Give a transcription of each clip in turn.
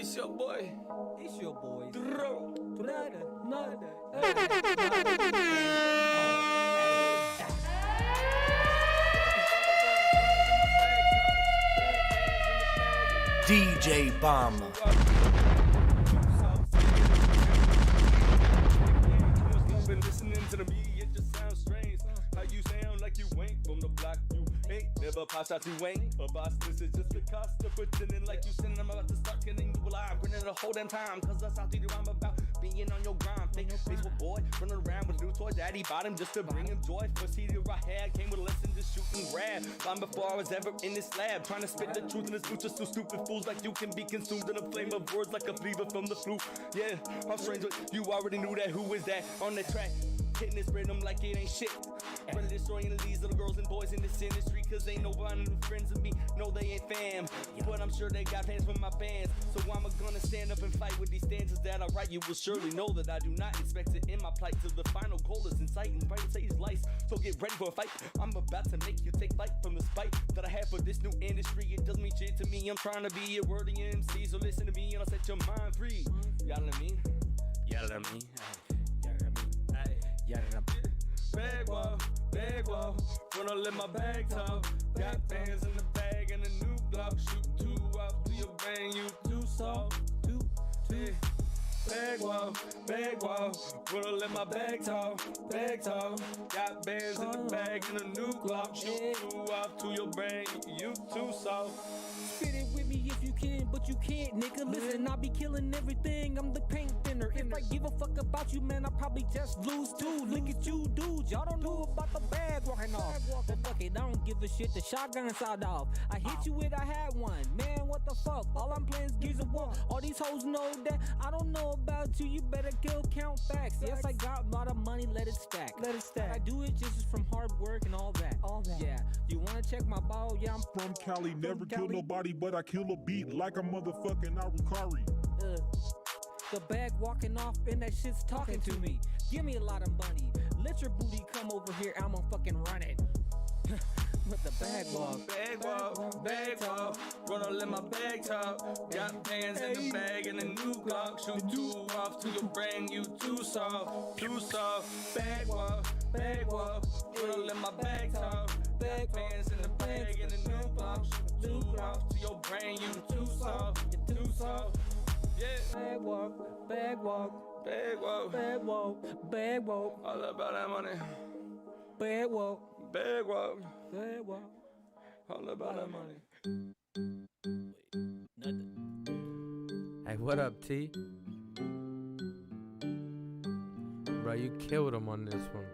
It's your boy. It's your boy. DJ Bomber. Been listening to the beat, it just sounds strange. How you sound like you ain't from the block, you ain't never popped out, you ain't a boss. This is just the cost of pretending like you sinning. I'm about to start killing you alive, running the whole damn time. Cause that's how I'm about being on your grind. Fake Facebook boy, running around with a new toy. Daddy bought him just to bring him joy. First CD I had came with a lesson to shoot and grab. Long before I was ever in this lab, trying to spit the truth in this future. So stupid fools like you can be consumed in a flame of words like a fever from the flu. Yeah, I'm strange, but you already knew that. Who is that on the track? Hitting this rhythm like it ain't shit. Running destroying these little girls and boys in this industry. Cause ain't nobody new friends of me. No, they ain't fam. But I'm sure they got fans from my fans. So I'm gonna stand up and fight with these stanzas that I write. You will surely know that I do not expect it in my plight. Till the final goal is in sight and right stage life. So get ready for a fight. I'm about to make you take flight from the spite that I have for this new industry. It doesn't mean shit to me. I'm trying to be a wordy MC. So listen to me and I'll set your mind free. You know what I mean? You know what I mean? Bag wall, wanna let my bag talk. Got fans in the bag and a new block. Shoot two out to your brain, you too soft. Bag wall, wanna let my bag talk. Got bands in the bag and a new Glock. Shoot two off to your brain, you too soft. Spit it with me if you can, but you can't, nigga. Listen, I be killing everything, I'm the paint thinner. If I give a fuck about you, man, I probably just lose too. Look at you dudes, y'all don't know about the bag walking off. But fuck it, I don't give a shit, the shotgun sound off. I hit you with, I had one, man, what the fuck? All I'm playing is Gears of War. All these hoes know that I don't know about you, you better kill count facts. Yes, I got a lot of money, let it stack. I do it just from hard work and all that. Yeah, you wanna check my ball? Yeah, I'm from Cali, never kill nobody, but I kill a beat like a motherfucking Arukari. The bag walking off and that shit's talking to me. Give me a lot of money. Let your booty come over here, I'ma fucking run it. With the bag walk. Wanna let my bag talk. Got bands in the bag and a new Glock. Shoot two off to your brain, you too soft. Bag walk. Wanna let my bag talk. Got bands in the bag and a new Glock. Shoot two off to your brain, you too soft. Yeah. Bag walk. All about that money. Bag walk. All about that money. Hey, what up, T? Bro, you killed him on this one.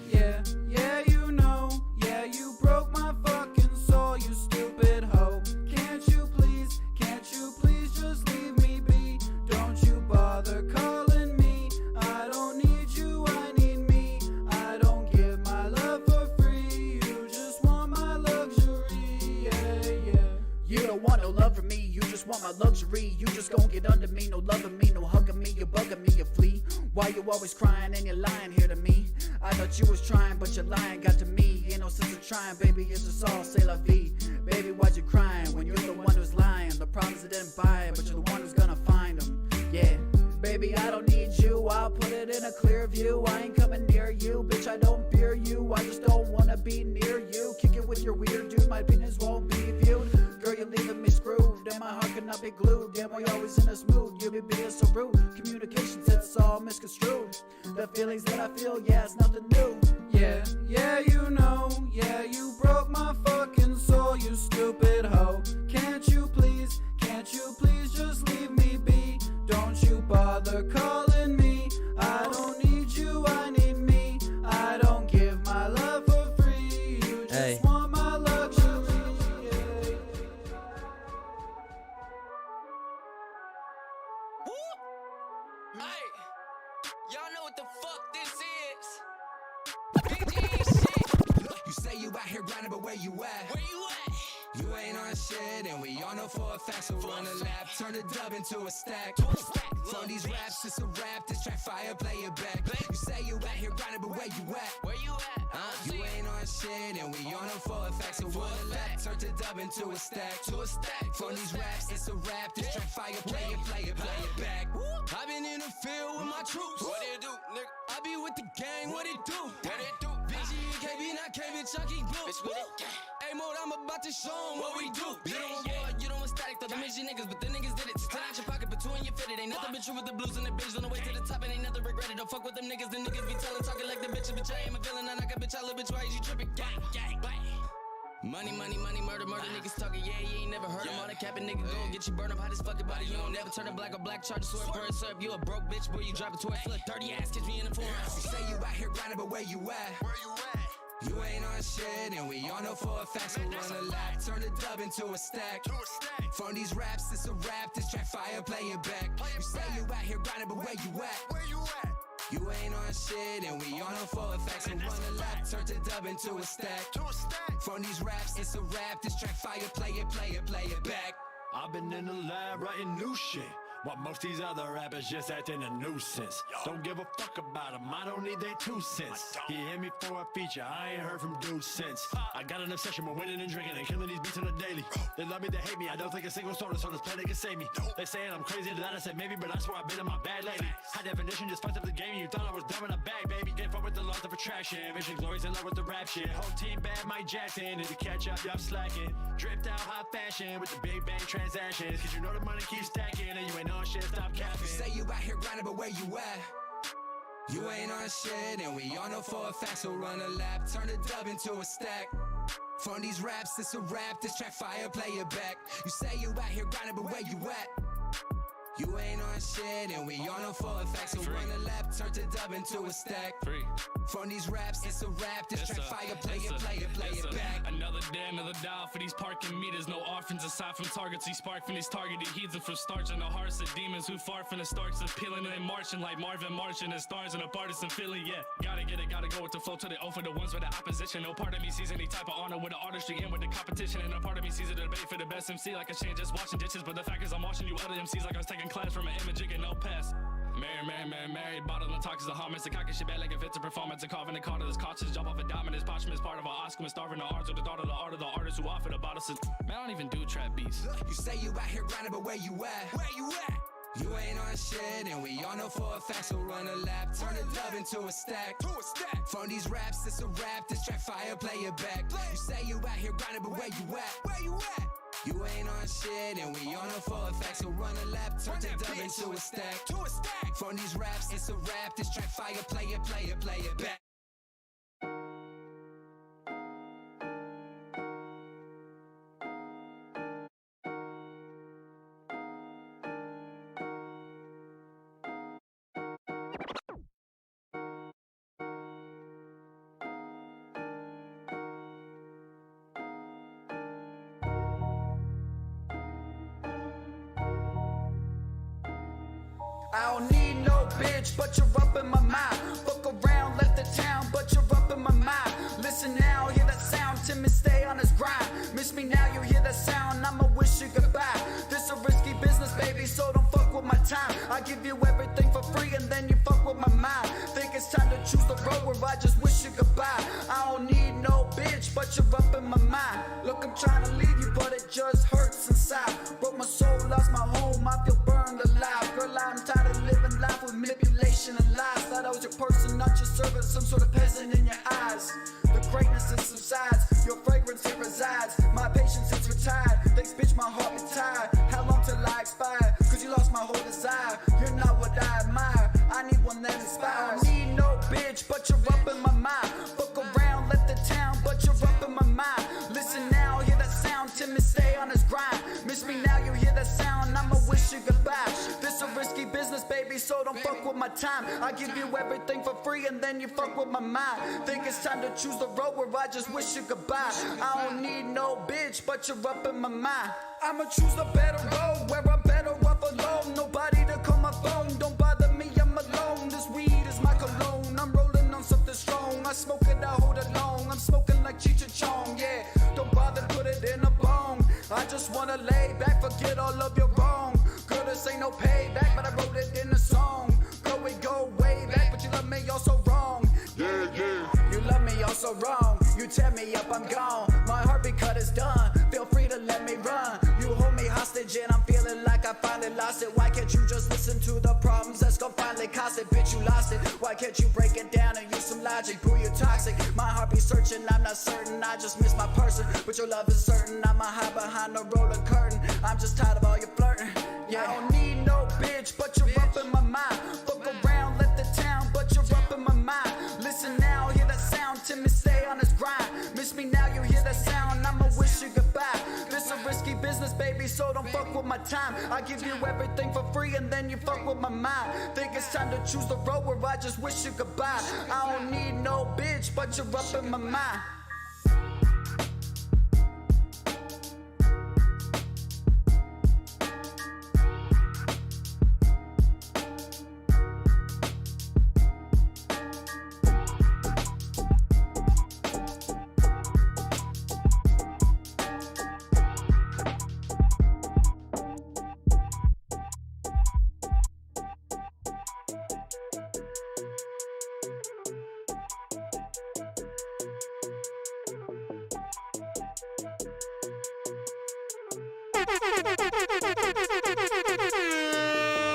Yeah, you know. Yeah, you broke my fucking soul, you stupid hoe. Can't you please just leave me be? Don't you bother calling me. I don't need you, I need me. I don't give my love for free. You just want my luxury, yeah. You don't want no love from me, you just want my luxury. You just gon' get under me, no loving me, no hugging me. You're bugging me, you flee. Why you always crying and you're lying here to me? I thought you was trying, but your lying got to me. Ain't no sense of trying, baby, it's just all c'est la vie. Baby, why'd you crying when you're the one who's lying? The problems that didn't buy it, but you're the one who's gonna find them. Yeah, baby, I don't need you, I'll put it in a clear view. I ain't coming near you, bitch, I don't fear you. I just don't wanna be near you. Kick it with your weird dude, my opinions won't be viewed. Girl, you're leaving me screwed, and my heart cannot be glued. Damn, we always in this mood, you be being so rude. Communication says it's all misconstrued. The feelings that I feel, yeah, it's nothing new. Yeah, you know. Yeah, you broke my fucking soul, you stupid hoe. Can't you please just leave me be? Don't you bother calling me. I don't need you, I need me. I don't give my love for free. You just want my luxury, yeah. Hey, y'all know what the fuck this is. BG shit. You say you out here grinding, but where you at? Where you at? You ain't on shit, and we all know for a fact. So run a lap, turn the dub into a stack. From these raps, it's a rap. This track fire, play it back. You say you out here grinding, but where you at? Where you at? You ain't on shit, and we all know for a fact. So run a lap, turn the dub into a stack. From these raps, it's a rap. This track fire, play it back. I been in the field with my troops. What it do, nigga? I be with the gang. What it do? What it do? BG, KB, not KB, Chucky Blue. Hey, mode, I'm about to show 'em what we do. You don't want, you don't want static, though. Them is your niggas, but the niggas did it. Still out your pocket, but two in your fitted. Ain't nothing been true with the blues and the bitch on the way to the top, and ain't nothing regretted. Don't fuck with them niggas, the niggas be telling, talking like the bitches, bitch. I ain't a villain, I knock a bitch, I little bitch, why is you tripping? Gang, bang. Money, murder, niggas talking, yeah, you ain't never heard them. All that capping, nigga, go get you burned up, hot as fucking body. You don't never turn a black or black charger, swear, burn, syrup. You a broke bitch, boy, you drive a toy, flip, dirty ass, catch me in the foreign. You say you out here grinding, but where you at? You ain't on shit, and we all know for a fact. So run a lap, turn the dub into a stack. From these raps, it's a rap. This track fire, play it back. You say you out here grinding, but where you at? You ain't on shit, and we all know for a fact. So run a lap, turn the dub into a stack. From these raps, it's a rap. This track fire, play it back. I've been in the lab writing new shit, while most these other rappers just acting a nuisance. Don't give a fuck about them, I don't need their 2 cents. He hit me for a feature, I ain't heard from dude since. I got an obsession with winning and drinking and killing these beats on the daily. They love me, they hate me, I don't think a single soda, so this play they can save me. They saying I'm crazy, that I said maybe, but I swear I've been in my bag lately. High definition just fucked up the game, you thought I was dumb in a bag, baby. Get fucked with the laws of attraction, Vision Glory's in love with the rap shit. Whole team bad, Mike Jackson, and to catch up, y'all slacking. Dripped out hot fashion with the big bang transactions, cause you know the money keeps stacking, and you ain't on shit, stop capping. You say you out here grinding, but where you at? You ain't on shit, and we all know for a fact. So run a lap, turn the dub into a stack. From these raps, it's a rap. This track fire, play it back. You say you out here grinding, but where you at? You ain't on shit, and we all know for a fact. So run a lap, turn the dub into a stack. From these raps, it's a rap. This track fire, play it back. Another day, another dial for these parking meters. No orphans aside from targets. We spark from these targeted heathens from starch in the hearts of demons who far from the starts of peeling and marching like Marvin marching and stars in a partisan feeling. Yeah, gotta get it, gotta go with the flow to the O for the ones with the opposition. No part of me sees any type of honor with the artistry and with the competition. And no part of me sees a debate for the best MC like a chain just washing dishes. But the fact is I'm watching you other MCs like I was taking class from an image and no pass. Married, bottle and talk is a harm. It's a cocky shit bad like if it's a performance. A carving the card of this cautious. Jump off a diamond. This parchment is part of our Oscar. Starving the arts with the thought of the art of the artists who offer the bottles. Man, I don't even do trap beats. You say you out here grinding, but where you at? You ain't on shit, and we all know for a fact. So run a lap, turn the dub into a stack. From these raps, it's a rap. This track fire, play it back. You say you out here grinding, but where you at? You ain't on shit, and we all know for a fact. So run a lap, turn the dub into a stack. From these raps, it's a rap. This track fire, play it back. I don't need no bitch, but you're up in my mind. Fuck around, left the town, but you're up in my mind. Listen now, hear that sound, Timmy stay on his grind. Miss me now, you hear that sound, I'ma wish you goodbye. This a risky business, baby, so don't fuck with my time. I give you everything for free and then you fuck with my mind. Think it's time to choose the road where I just wish you goodbye. I don't need no bitch, but you're up in my mind. Look, I'm trying to leave you, but it just hurts inside. Broke my soul, lost my home, I feel burned alive. Girl, I'm tired of living life with manipulation and lies. Thought I was your person, not your servant, some sort of peasant in your eyes. The greatness it subsides, your fragrance it resides. My patience is retired, thanks bitch my heart is tired. How long till I expire? Cause you lost my whole desire. You're not what I admire, I need one that inspires. I don't need no bitch, but you're up in my mind. Fuck around, left the town, but you're up in my mind. Listen now, hear that sound, Timmy stay on his grind. Miss me now, you hear that sound, I'ma wish you goodbye. This a risky business, baby, so don't fuck with my time. I give you everything for free and then you fuck with my mind. Think it's time to choose the road where I just wish you goodbye. I don't need no bitch, but you're up in my mind. I'ma choose the better road where I'm better off alone. Nobody to call my phone, don't bother me, I'm alone. This weed is my cologne, I'm rolling on something strong. I smoke it, I hold it long, I'm smoking like Cheech and Chong, yeah. Don't bother, put it in a bone. just wanna lay back, forget all of your wrong. Girl, this ain't no payback, but I wrote it in a song. Girl, we go way back, but you love me all so wrong. Yeah, yeah. You love me all so wrong. You tear me up, I'm gone. My heartbeat cut is done. Feel free to let me run. You hold me hostage and I'm feeling like I finally lost it. Why can't you just listen to the problems that's gonna finally cost it? Bitch, you lost it. Why can't you break it down and use some logic? Boo, you toxic. My heart be searching, I'm not certain. I just miss my person, but your love is certain. I'ma hide behind the roller curtain. I'm just tired of all your flirting. Yeah, I don't need no bitch, but you're up in my mind. Fuck around, let the town, but you're up in my mind. Listen now, hear that sound, Timmy stay on his grind. Miss me now, you hear that sound, I'ma wish you goodbye. This a risky business, baby, so don't fuck with my time. I give you everything for free and then you fuck with my mind. Think it's time to choose the road where I just wish you goodbye. I don't need no bitch, but you're up in my mind.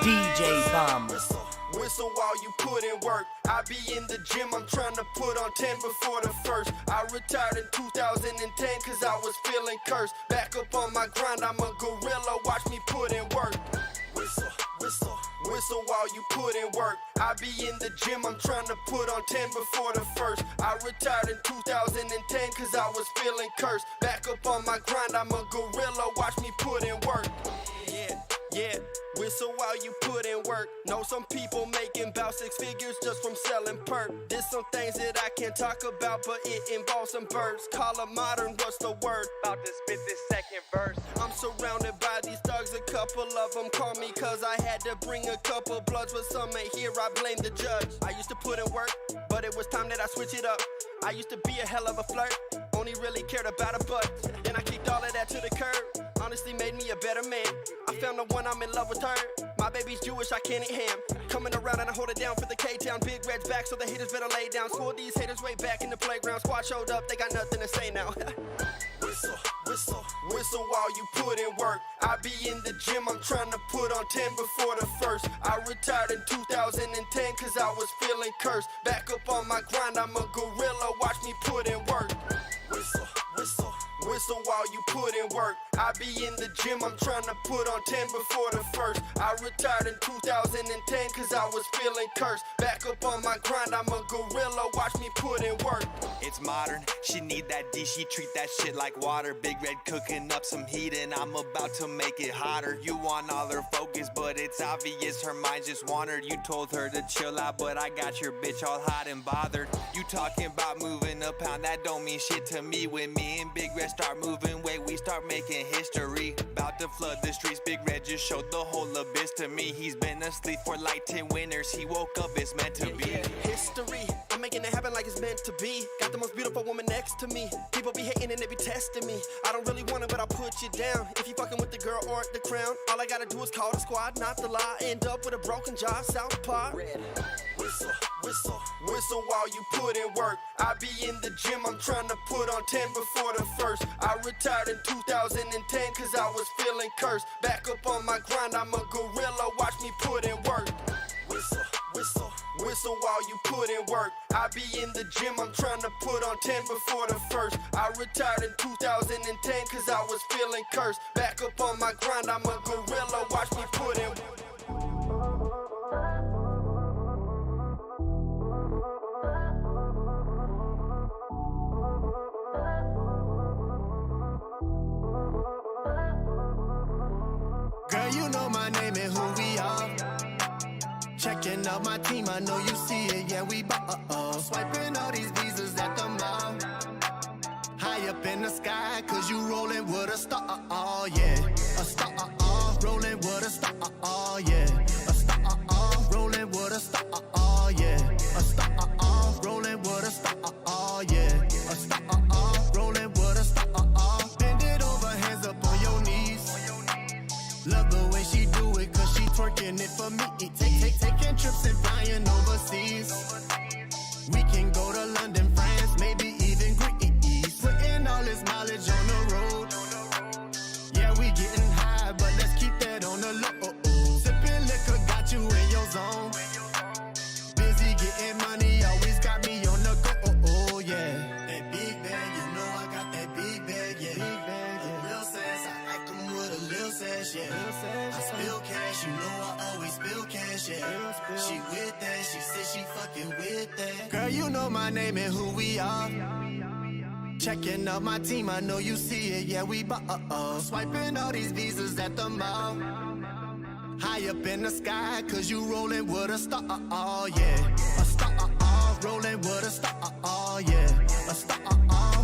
DJ Bomber. Whistle while you put in work. I be in the gym, I'm trying to put on 10 before the first. I retired in 2010 cause I was feeling cursed. Back up on my grind, I'm a gorilla, watch me put in work. Whistle, whistle, whistle while you put in work. I be in the gym, I'm trying to put on 10 before the first. I retired in 2010 cause I was feeling cursed. Back up on my grind, I'm a gorilla, watch me put in work. Yeah, yeah. Whistle while you put in work. Know some people making about 6 figures just from selling perk. There's some things that I can't talk about, but it involves some birds. Call it modern, what's the word? About to spit this second verse. I'm surrounded by these thugs, a couple of them call me cause I had to bring a couple bloods, but some ain't here, I blame the judge. I used to put in work, but it was time that I switch it up. I used to be a hell of a flirt, only really cared about a butt. Then I kicked all of that to the curb. Honestly made me a better man. I found the one, I'm in love with her. My baby's Jewish, I can't eat ham. Coming around and I hold it down for the K-Town. Big Red's back, so the haters better lay down. Score these haters way back in the playground. Squad showed up, they got nothing to say now. Whistle, whistle, whistle while you put in work. I be in the gym, I'm trying to put on 10 before the first. I retired in 2010 cause I was feeling cursed. Back up on my grind, I'm a gorilla, watch me put in work. Whistle, whistle, whistle while you put in work. I be in the gym, I'm trying to put on 10 before the first. I retired in 2010 cause I was feeling cursed. Back up on my grind, I'm a gorilla, watch me put in work. It's modern, she need that D, she treat that shit like water. Big Red cooking up some heat and I'm about to make it hotter. You want all her focus, but it's obvious her mind just wandered. You told her to chill out, but I got your bitch all hot and bothered. You talking about moving a pound, that don't mean shit to me. When me and Big Red start moving weight, we start making history. About to flood the streets, Big Red just showed the whole abyss to me. He's been asleep for like 10 winters, he woke up, it's meant to be. History, I'm making it happen like it's meant to be. Got the most beautiful woman next to me. People be hating and they be testing me. I don't really want it, but I'll put you down. If you fucking with the girl or the crown, all I gotta do is call the squad, not the lie. End up with a broken jaw, southpaw. Whistle, whistle, whistle while you put in work. I be in the gym, I'm trying to put on 10 before the first. I retired in 2010 cause I was feeling cursed. Back up on my grind, I'm a gorilla, watch me put in work. Whistle, whistle, whistle while you put in work. I be in the gym, I'm trying to put on 10 before the first. I retired in 2010 cause I was feeling cursed. Back up on my grind, I'm a gorilla, watch me put in work. Girl, you know my name and who we are. Checking out my team, I know you see it, yeah, we ball. Swiping all these visas at the mall. High up in the sky, cause you rolling with a star, yeah. A star, rolling with a star, yeah. A star, rolling with a star, yeah. A star, rolling with a star, yeah. A star, rolling with a star. Bend it over, hands up on your knees. Love the way she do it, cause she twerking it for me. Taking trips and flying overseas. We can go to London, France, maybe even Greece. Putting all this knowledge on the road. Yeah, we getting high, but let's keep that on the low. Sipping liquor got you in your zone. Busy getting money, always got me on the go. Yeah. That big bag, you know I got that big bag, yeah. Big bag, yeah. Lil sass, I like them with a lil sash, yeah. I spill cash, you know I always spill cash, yeah. She with that, she said she fucking with that. Girl, you know my name and who we are. Checking out my team, I know you see it, yeah, we swiping all these visas at the mall. High up in the sky, cause you rolling with a star, yeah. A star, rolling with a star, yeah. A star,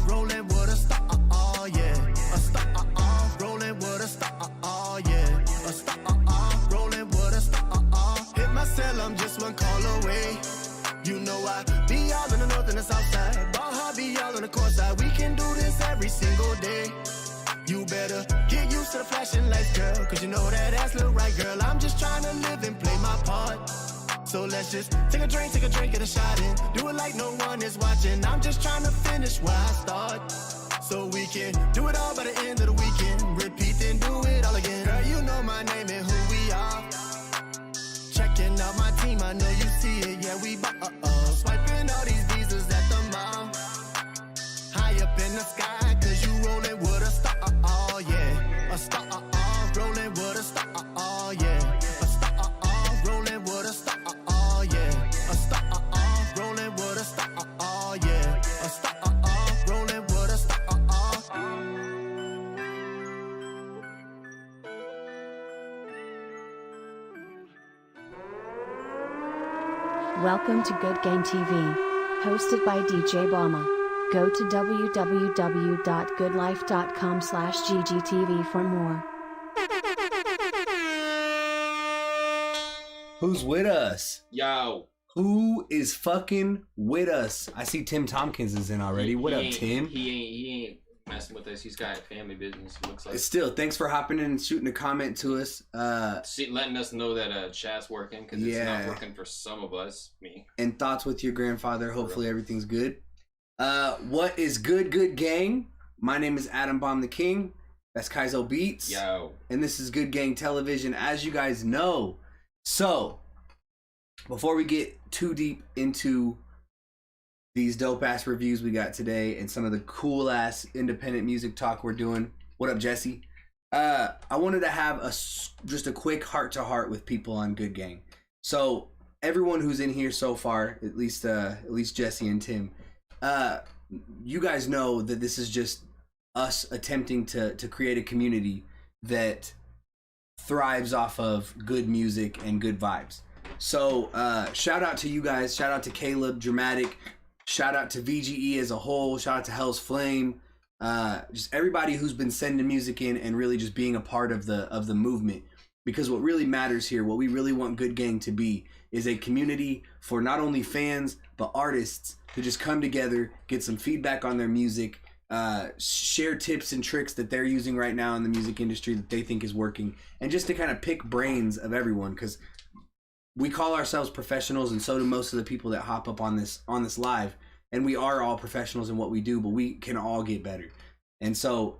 rolling with a star, yeah. A star, rolling with a star, yeah. A star, rolling with a star. Hit my cell, I'm just one call away. You know I be all in the north and the south side. Ball hard, be all on the court side. We can do this every single day. You better get used to the flashing lights, girl, cause you know that ass look right, girl. I'm just trying to live and play my part. So let's just take a drink, get a shot in. Do it like no one is watching. I'm just trying to finish where I start. So we can do it all by the end of the weekend. Repeat and do it all again. Girl, you know my name and who we are. Checking out my team, I know you see it, yeah, we swiping all these visas at the mall. High up in the sky, cause you rolling with a star, yeah. A star, rolling with a star, yeah. A star, rolling with a star, yeah. A star, rolling with a star, yeah. A star, rolling with a star. Welcome to Good Gang TV, hosted by DJ Bama. Go to www.goodlife.com/ggtv for more. Who's with us? Yo. Who is fucking with us? I see Tim Tompkins is in already. What up, Tim? He ain't messing with us. He's got family business, it looks like. Still, thanks for hopping in and shooting a comment to us. Letting us know that chat's working, because it's not working for some of us. Me. And thoughts with your grandfather. Hopefully everything's good. What is good gang? My name is Adam Bomb the King. That's Kaizo Beats. Yo. And this is Good Gang Television, as you guys know. So, before we get too deep into these dope ass reviews we got today and some of the cool ass independent music talk we're doing. What up, Jesse? I wanted to have just a quick heart to heart with people on Good Gang. So, everyone who's in here so far, at least Jesse and Tim, you guys know that this is just us attempting to create a community that thrives off of good music and good vibes. So shout out to you guys, shout out to Caleb, Dramatic, shout out to VGE as a whole, shout out to Hell's Flame, just everybody who's been sending music in and really just being a part of the movement. Because what really matters here, what we really want Good Gang to be, is a community for not only fans but artists to just come together, get some feedback on their music, share tips and tricks that they're using right now in the music industry that they think is working, and just to kind of pick brains of everyone, because we call ourselves professionals, and so do most of the people that hop up on this live, and we are all professionals in what we do, but we can all get better. And so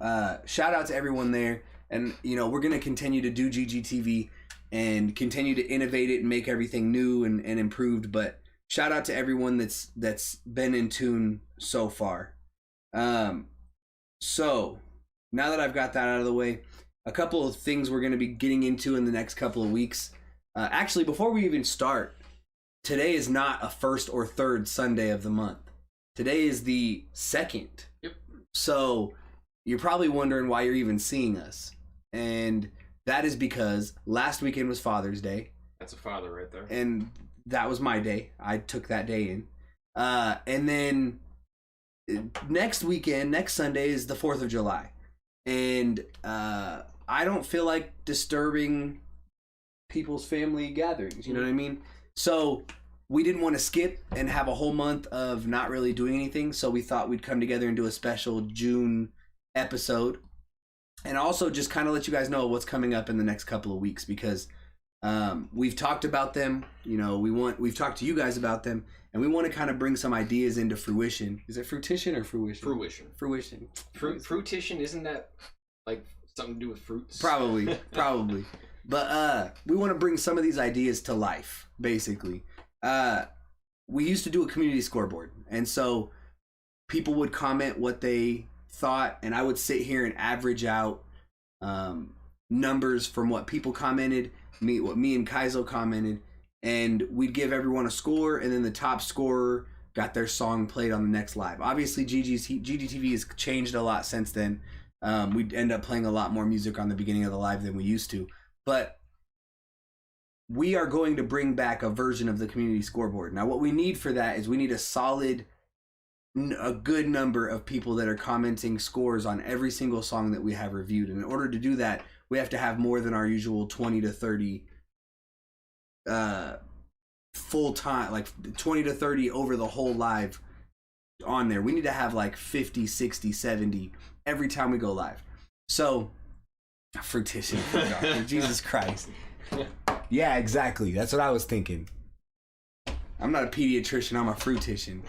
shout out to everyone there. And you know, we're gonna continue to do GGTV and continue to innovate it and make everything new and improved. But shout out to everyone that's been in tune so far. So now that I've got that out of the way, a couple of things we're gonna be getting into in the next couple of weeks. Actually, before we even start, today is not a first or third Sunday of the month. Today is the 2nd. Yep. So you're probably wondering why you're even seeing us. And that is because last weekend was Father's Day. That's a father right there. And that was my day. I took that day in. And then next weekend, next Sunday, is the 4th of July. And I don't feel like disturbing people's family gatherings. You know what I mean? So we didn't want to skip and have a whole month of not really doing anything. So we thought we'd come together and do a special June episode. And also just kind of let you guys know what's coming up in the next couple of weeks, because we've talked about them. You know, we've talked to you guys about them, and we want to kind of bring some ideas into fruition. Is it fruition or fruition? Fruition. Fruition, isn't that like something to do with fruits? Probably. But we want to bring some of these ideas to life, basically. We used to do a community scoreboard, and so people would comment what they thought, and I would sit here and average out numbers from what people commented, what me and Kaizo commented, and we'd give everyone a score, and then the top scorer got their song played on the next live. Obviously, GGTV has changed a lot since then. We'd end up playing a lot more music on the beginning of the live than we used to, but we are going to bring back a version of the community scoreboard. Now, what we need for that is we need a good number of people that are commenting scores on every single song that we have reviewed. And in order to do that, we have to have more than our usual 20 to 30 full time, like 20 to 30 over the whole live on there. We need to have like 50, 60, 70 every time we go live. So, fruition, Jesus Christ. Yeah, exactly. That's what I was thinking. I'm not a pediatrician, I'm a fruitician.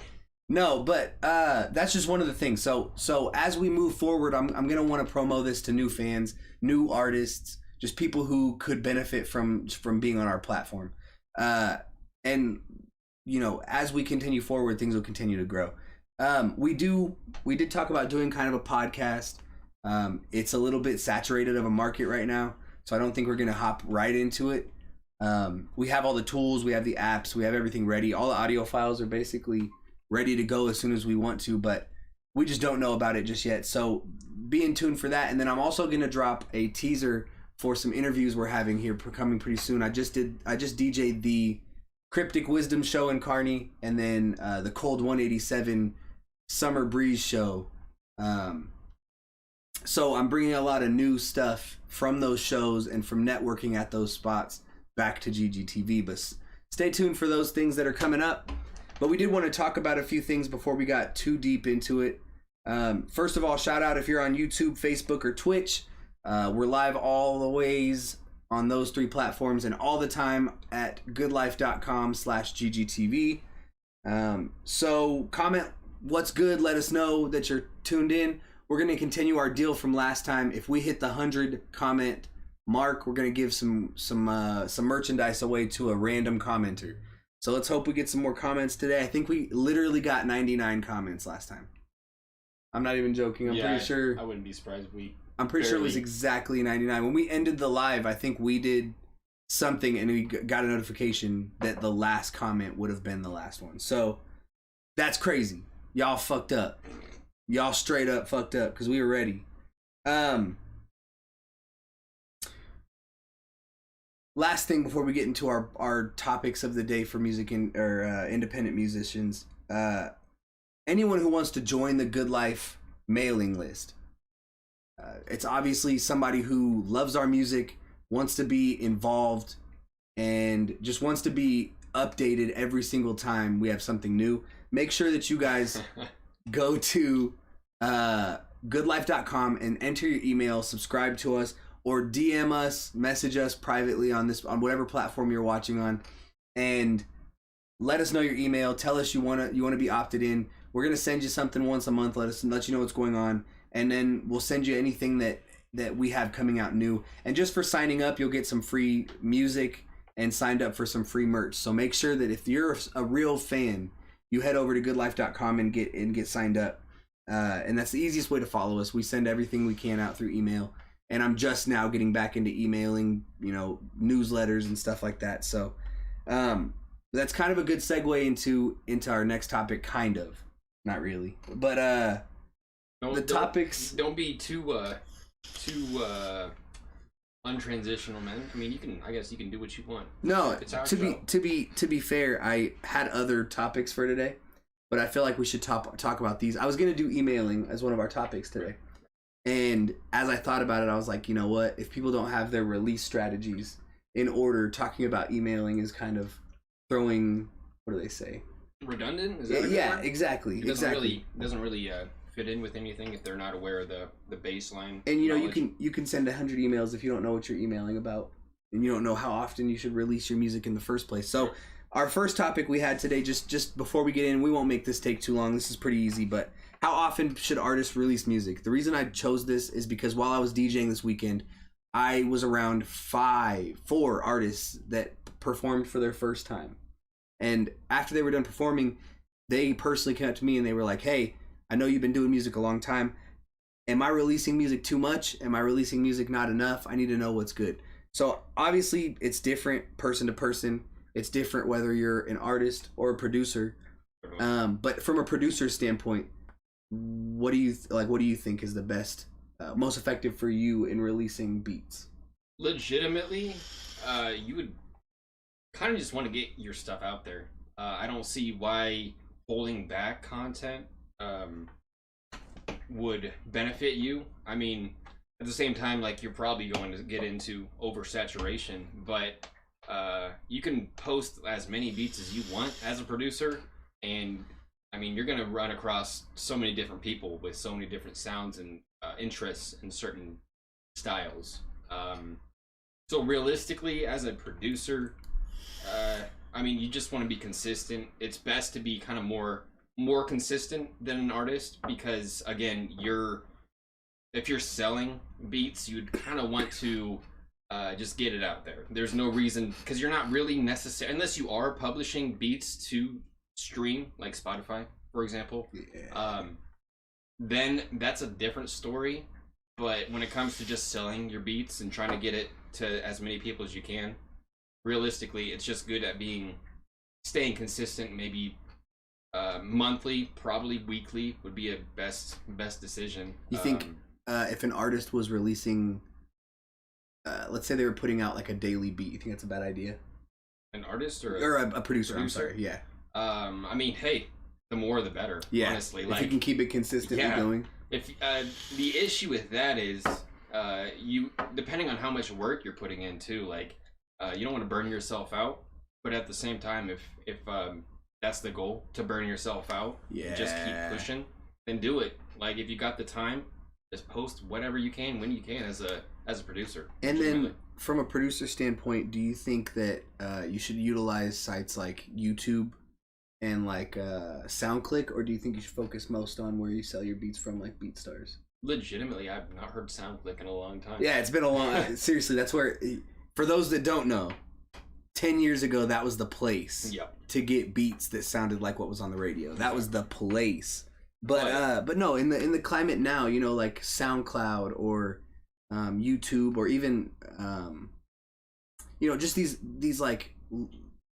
No, but that's just one of the things. So as we move forward, I'm going to want to promo this to new fans, new artists, just people who could benefit from being on our platform. And, you know, as we continue forward, things will continue to grow. We did talk about doing kind of a podcast. It's a little bit saturated of a market right now, so I don't think we're going to hop right into it. We have all the tools, we have the apps, we have everything ready. All the audio files are basically ready to go as soon as we want to, but we just don't know about it just yet. So be in tune for that. And then I'm also going to drop a teaser for some interviews we're having here coming pretty soon. I just DJ'd the Cryptic Wisdom show in Kearney, and then the Cold 187 Summer Breeze show. So I'm bringing a lot of new stuff from those shows and from networking at those spots back to GGTV, but stay tuned for those things that are coming up. But we did want to talk about a few things before we got too deep into it. First of all, shout out if you're on YouTube, Facebook, or Twitch. We're live all the ways on those three platforms and all the time at goodlife.com/GGTV. So comment what's good. Let us know that you're tuned in. We're going to continue our deal from last time. If we hit the 100 comment mark, we're going to give some merchandise away to a random commenter. So let's hope we get some more comments today. I think we literally got 99 comments last time. I'm not even joking. I'm pretty sure. I wouldn't be surprised if I'm pretty sure it was exactly 99. When we ended the live, I think we did something and we got a notification that the last comment would have been the last one. So that's crazy. Y'all fucked up. Y'all straight up fucked up because we were ready. Last thing before we get into our topics of the day for music or independent musicians, anyone who wants to join the Good Life mailing list, it's obviously somebody who loves our music, wants to be involved, and just wants to be updated every single time we have something new. Make sure that you guys go to goodlife.com and enter your email, subscribe to us, or DM us, message us privately on whatever platform you're watching on, and let us know your email. Tell us you want to be opted in. We're gonna send you something once a month. Let you know what's going on, and then we'll send you anything that we have coming out new. And just for signing up, you'll get some free music and signed up for some free merch. So make sure that if you're a real fan, you head over to goodlife.com and get signed up. And that's the easiest way to follow us. We send everything we can out through email. And I'm just now getting back into emailing, newsletters and stuff like that. So that's kind of a good segue into our next topic, kind of. Not really. But topics... Don't be too untransitional, man. I mean, I guess you can do what you want. No, to be fair, I had other topics for today, but I feel like we should talk about these. I was going to do emailing as one of our topics today. And as I thought about it, I was like, you know what? If people don't have their release strategies in order, talking about emailing is kind of throwing, what do they say? Redundant? Is that yeah, exactly. It doesn't really fit in with anything if they're not aware of the baseline. And you know, knowledge. you can send 100 emails if you don't know what you're emailing about, and you don't know how often you should release your music in the first place. So our first topic we had today, just before we get in, we won't make this take too long. This is pretty easy, but how often should artists release music? The reason I chose this is because while I was DJing this weekend, I was around 4 artists that performed for their first time. And after they were done performing, they personally came up to me and they were like, hey, I know you've been doing music a long time. Am I releasing music too much? Am I releasing music not enough? I need to know what's good. So obviously it's different person to person. It's different whether you're an artist or a producer. But from a producer standpoint, what do you think is the best, most effective for you in releasing beats? Legitimately, you would kind of just want to get your stuff out there. I don't see why holding back content would benefit you. I mean, at the same time, like, you're probably going to get into oversaturation, but you can post as many beats as you want as a producer, and I mean, you're going to run across so many different people with so many different sounds and interests in certain styles. So realistically, as a producer, I mean, you just want to be consistent. It's best to be kind of more consistent than an artist, because again, if you're selling beats, you'd kind of want to just get it out there. There's no reason, because you're not really necessary, unless you are publishing beats to stream, like Spotify, for example. Then that's a different story. But when it comes to just selling your beats and trying to get it to as many people as you can, realistically, it's just good at staying consistent. Maybe monthly, probably weekly would be a best decision. You think if an artist was releasing, let's say they were putting out like a daily beat, you think that's a bad idea? An artist or a producer? I'm sorry. Yeah. I mean, hey, the more the better. Yeah. Honestly, if you can keep it consistently going. If the issue with that is you, depending on how much work you're putting in too, like you don't want to burn yourself out, but at the same time, if that's the goal, to burn yourself out, just keep pushing, then do it. Like, if you got the time, just post whatever you can when you can as a producer. And then from a producer standpoint, do you think that you should utilize sites like YouTube and like SoundClick, or do you think you should focus most on where you sell your beats from, like BeatStars? Legitimately, I've not heard SoundClick in a long time. Yeah, it's been a long seriously, that's where, for those that don't know, 10 years ago, that was the place to get beats that sounded like what was on the radio. That was the place. But no, in the climate now, you know, like SoundCloud or YouTube, or even you know, just these like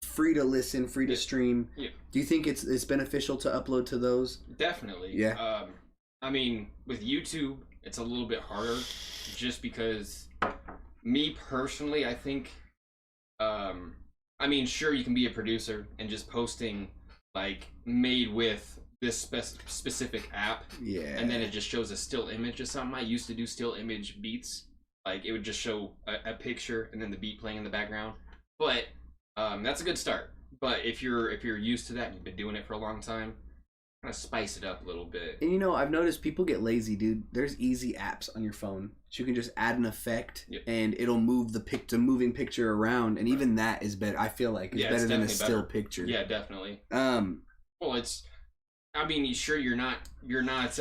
free to listen, free to stream. Yeah. Do you think it's beneficial to upload to those? Definitely. Yeah. I mean, with YouTube, it's a little bit harder, just because me personally, I think, I mean, sure, you can be a producer and just posting like made with this specific app, and then it just shows a still image or something. I used to do still image beats, like it would just show a picture and then the beat playing in the background. But that's a good start. But if you're used to that and you've been doing it for a long time, kind of spice it up a little bit. And you know, I've noticed people get lazy, dude. There's easy apps on your phone. So you can just add an effect and it'll move the moving picture around, and even that is better. I feel like it's better than a still picture. Yeah, definitely. Well, it's, I mean, sure, you're not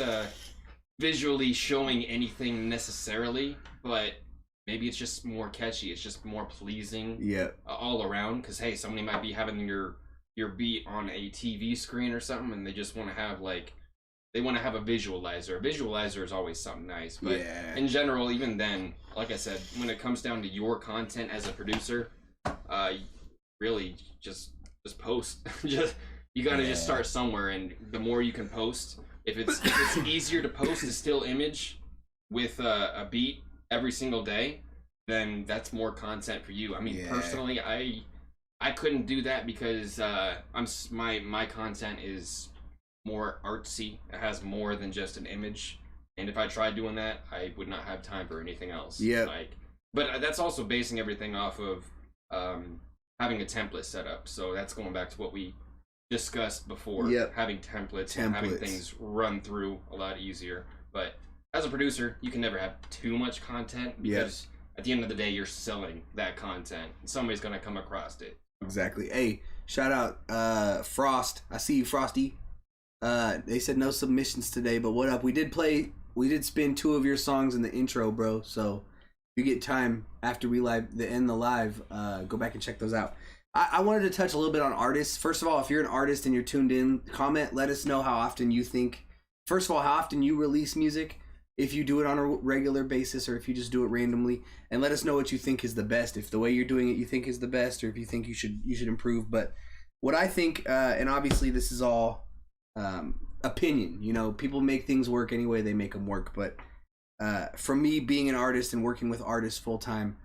visually showing anything necessarily, but maybe it's just more catchy. It's just more pleasing. All around, because hey, somebody might be having your beat on a TV screen or something, and they just want to have they want to have a visualizer. A visualizer is always something nice, but in general, even then, like I said, when it comes down to your content as a producer, really just post. You gotta just start somewhere, and the more you can post, if it's easier to post a still image with a beat every single day, then that's more content for you. I mean, personally, I couldn't do that because my content is more artsy. It has more than just an image, and if I tried doing that, I would not have time for anything else. But that's also basing everything off of having a template set up. So that's going back to what we discussed before, having templates, and having things run through a lot easier. But as a producer, you can never have too much content because at the end of the day, you're selling that content. And somebody's going to come across it. Exactly. Hey, shout out Frost. I see you, Frosty. They said no submissions today, but what up? We did spin 2 of your songs in the intro, bro. So if you get time after we end the live, go back and check those out. I wanted to touch a little bit on artists. First of all, if you're an artist and you're tuned in, comment, let us know how often you think, first of all, how often you release music, if you do it on a regular basis or if you just do it randomly, and let us know what you think is the best. If the way you're doing it you think is the best, or if you think you should improve. But what I think, and obviously this is all opinion, you know, people make things work any way they make them work. But for me, being an artist and working with artists full time,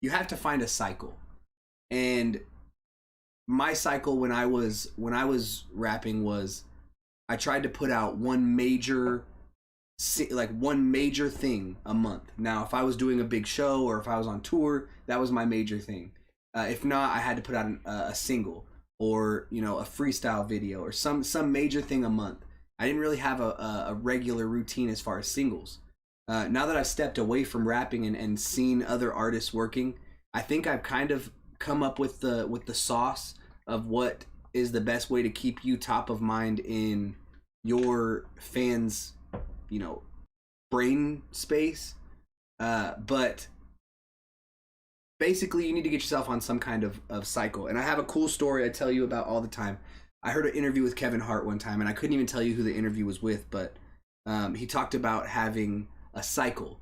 you have to find a cycle. And my cycle when I was rapping was I tried to put out one major thing a month. Now, if I was doing a big show or if I was on tour, that was my major thing. If not, I had to put out a single or, you know, a freestyle video or some major thing a month. I didn't really have a regular routine as far as singles. Now that I've stepped away from rapping and seen other artists working, I think I've kind of come up with the sauce of what is the best way to keep you top of mind in your fans, you know, brain space. But basically you need to get yourself on some kind of cycle. And I have a cool story I tell you about all the time. I heard an interview with Kevin Hart one time, and I couldn't even tell you who the interview was with, but he talked about having a cycle.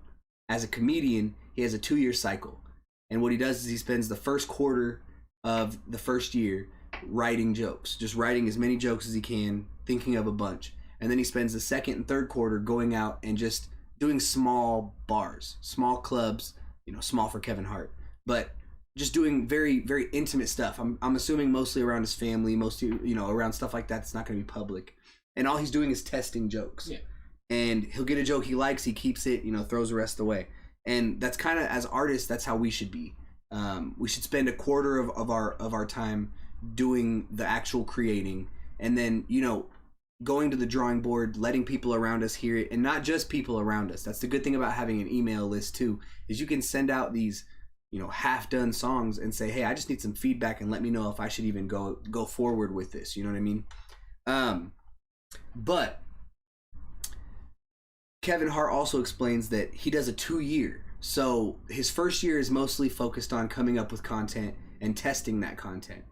As a comedian, he has a 2-year cycle. And what he does is he spends the first quarter of the first year writing jokes, just writing as many jokes as he can, thinking of a bunch. And then he spends the second and third quarter going out and just doing small bars, small clubs, you know, small for Kevin Hart, but just doing very, very intimate stuff. I'm assuming mostly around his family, mostly, you know, around stuff like that that's not going to be public. And all he's doing is testing jokes. Yeah. And he'll get a joke he likes, he keeps it, you know, throws the rest away. And that's kind of, as artists, that's how we should be. We should spend a quarter of our time doing the actual creating, and then, you know, going to the drawing board, letting people around us hear it, and not just people around us. That's the good thing about having an email list too, is you can send out these, you know, half-done songs and say, hey, I just need some feedback and let me know if I should even go forward with this. You know what I mean? But Kevin Hart also explains that he does a 2-year. So his first year is mostly focused on coming up with content and testing that content.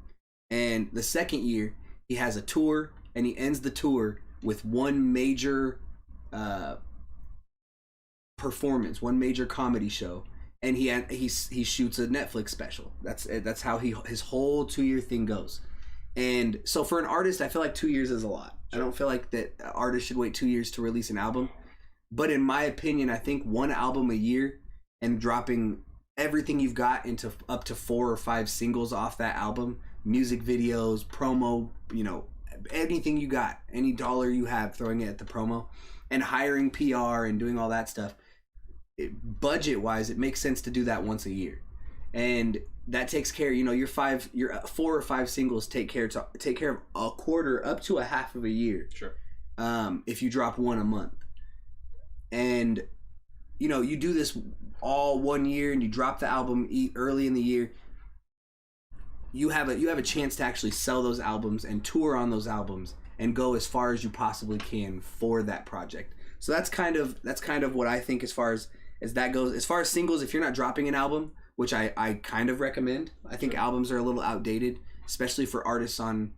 And the second year, he has a tour, and he ends the tour with one major performance, one major comedy show, and he shoots a Netflix special. That's how his whole 2-year thing goes. And so for an artist, I feel like 2 years is a lot. I don't feel like that artists should wait 2 years to release an album. But in my opinion, I think one album a year and dropping everything you've got into up to 4 or 5 singles off that album, music videos, promo, you know, anything you got, any dollar you have, throwing it at the promo, and hiring PR and doing all that stuff. Budget wise, it makes sense to do that once a year. And that takes care, you know, your 4 or 5 singles take care of a quarter up to a half of a year. Sure. If you drop one a month. And, you know, you do this all 1 year and you drop the album early in the year, you have a chance to actually sell those albums and tour on those albums and go as far as you possibly can for that project. So that's kind of what I think as far as that goes. As far as singles, if you're not dropping an album, which I kind of recommend, I think albums are a little outdated, especially for artists on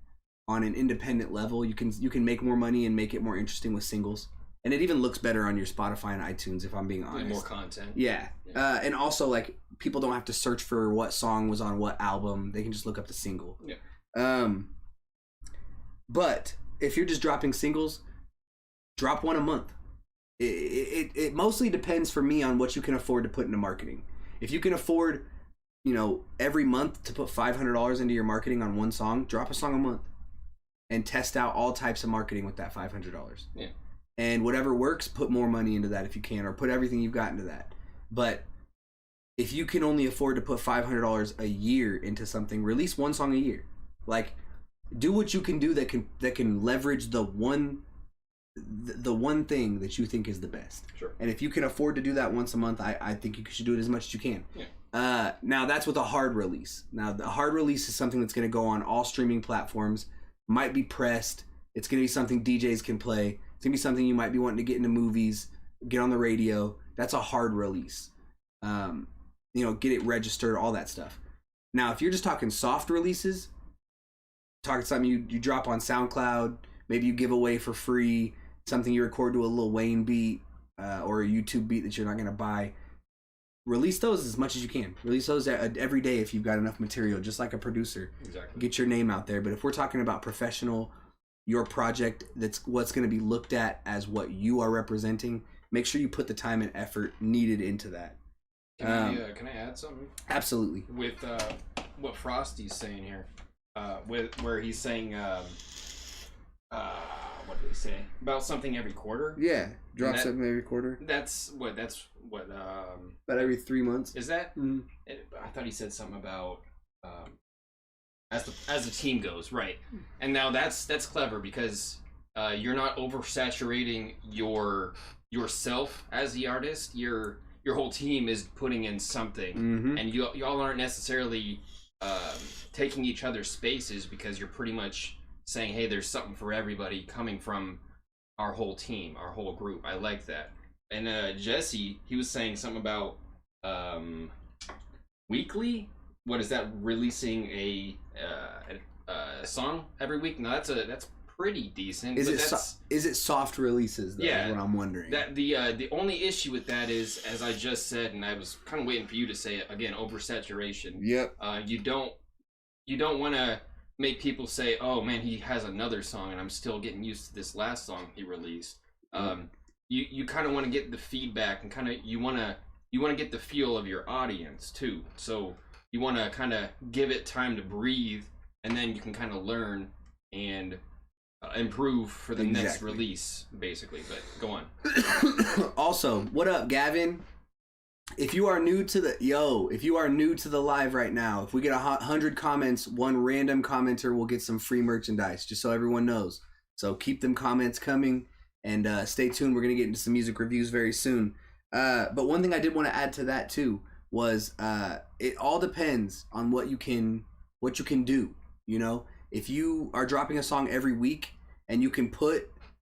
an independent level. You can make more money and make it more interesting with singles. And it even looks better on your Spotify and iTunes, if I'm being honest. More content. Yeah. And also, like, people don't have to search for what song was on what album. They can just look up the single. Yeah. But if you're just dropping singles, drop one a month. It mostly depends for me on what you can afford to put into marketing. If you can afford, you know, every month to put $500 into your marketing on one song, drop a song a month. And test out all types of marketing with that $500. Yeah. And whatever works, put more money into that if you can, or put everything you've got into that. But if you can only afford to put $500 a year into something, release one song a year. Like, do what you can do that can leverage the one thing that you think is the best. Sure. And if you can afford to do that once a month, I think you should do it as much as you can. Yeah. Now that's with a hard release. Now the hard release is something that's going to go on all streaming platforms. Might be pressed. It's going to be something DJs can play. It's going to be something you might be wanting to get into movies, get on the radio. That's a hard release. Get it registered, all that stuff. Now, if you're just talking soft releases, talking something you drop on SoundCloud, maybe you give away for free, something you record to a Lil Wayne beat or a YouTube beat that you're not going to buy, release those as much as you can. Release those every day if you've got enough material, just like a producer. Exactly. Get your name out there. But if we're talking about professional, your project, that's what's going to be looked at as what you are representing, make sure you put the time and effort needed into that. Can I add something? Absolutely. With what Frosty's saying here, where he's saying, what did he say about something every quarter? Yeah, drop something every quarter. That's what. About every 3 months. Is that? Mm-hmm. I thought he said something about as the team goes, right? And now that's clever because you're not oversaturating yourself as the artist. Your whole team is putting in something, and y'all aren't necessarily taking each other's spaces because you're pretty much saying, hey, there's something for everybody coming from our whole team, our whole group. I like that. And Jesse, he was saying something about weekly. What is that? Releasing a song every week? No, that's pretty decent. Is it soft releases? Though, yeah, is what I'm wondering. That the only issue with that is, as I just said, and I was kind of waiting for you to say it again, oversaturation. Yep. You don't want to make people say, oh man, he has another song and I'm still getting used to this last song he released. You kind of want to get the feedback and kind of you want to get the feel of your audience too. So you want to kind of give it time to breathe, and then you can kind of learn and improve for the next release, basically. But go on. Also, what up, Gavin? If you are new to the live right now, if we get 100 comments, one random commenter will get some free merchandise, just so everyone knows. So keep them comments coming, and stay tuned. We're gonna get into some music reviews very soon. But one thing I did want to add to that too was it all depends on what you can do. You know, if you are dropping a song every week and you can put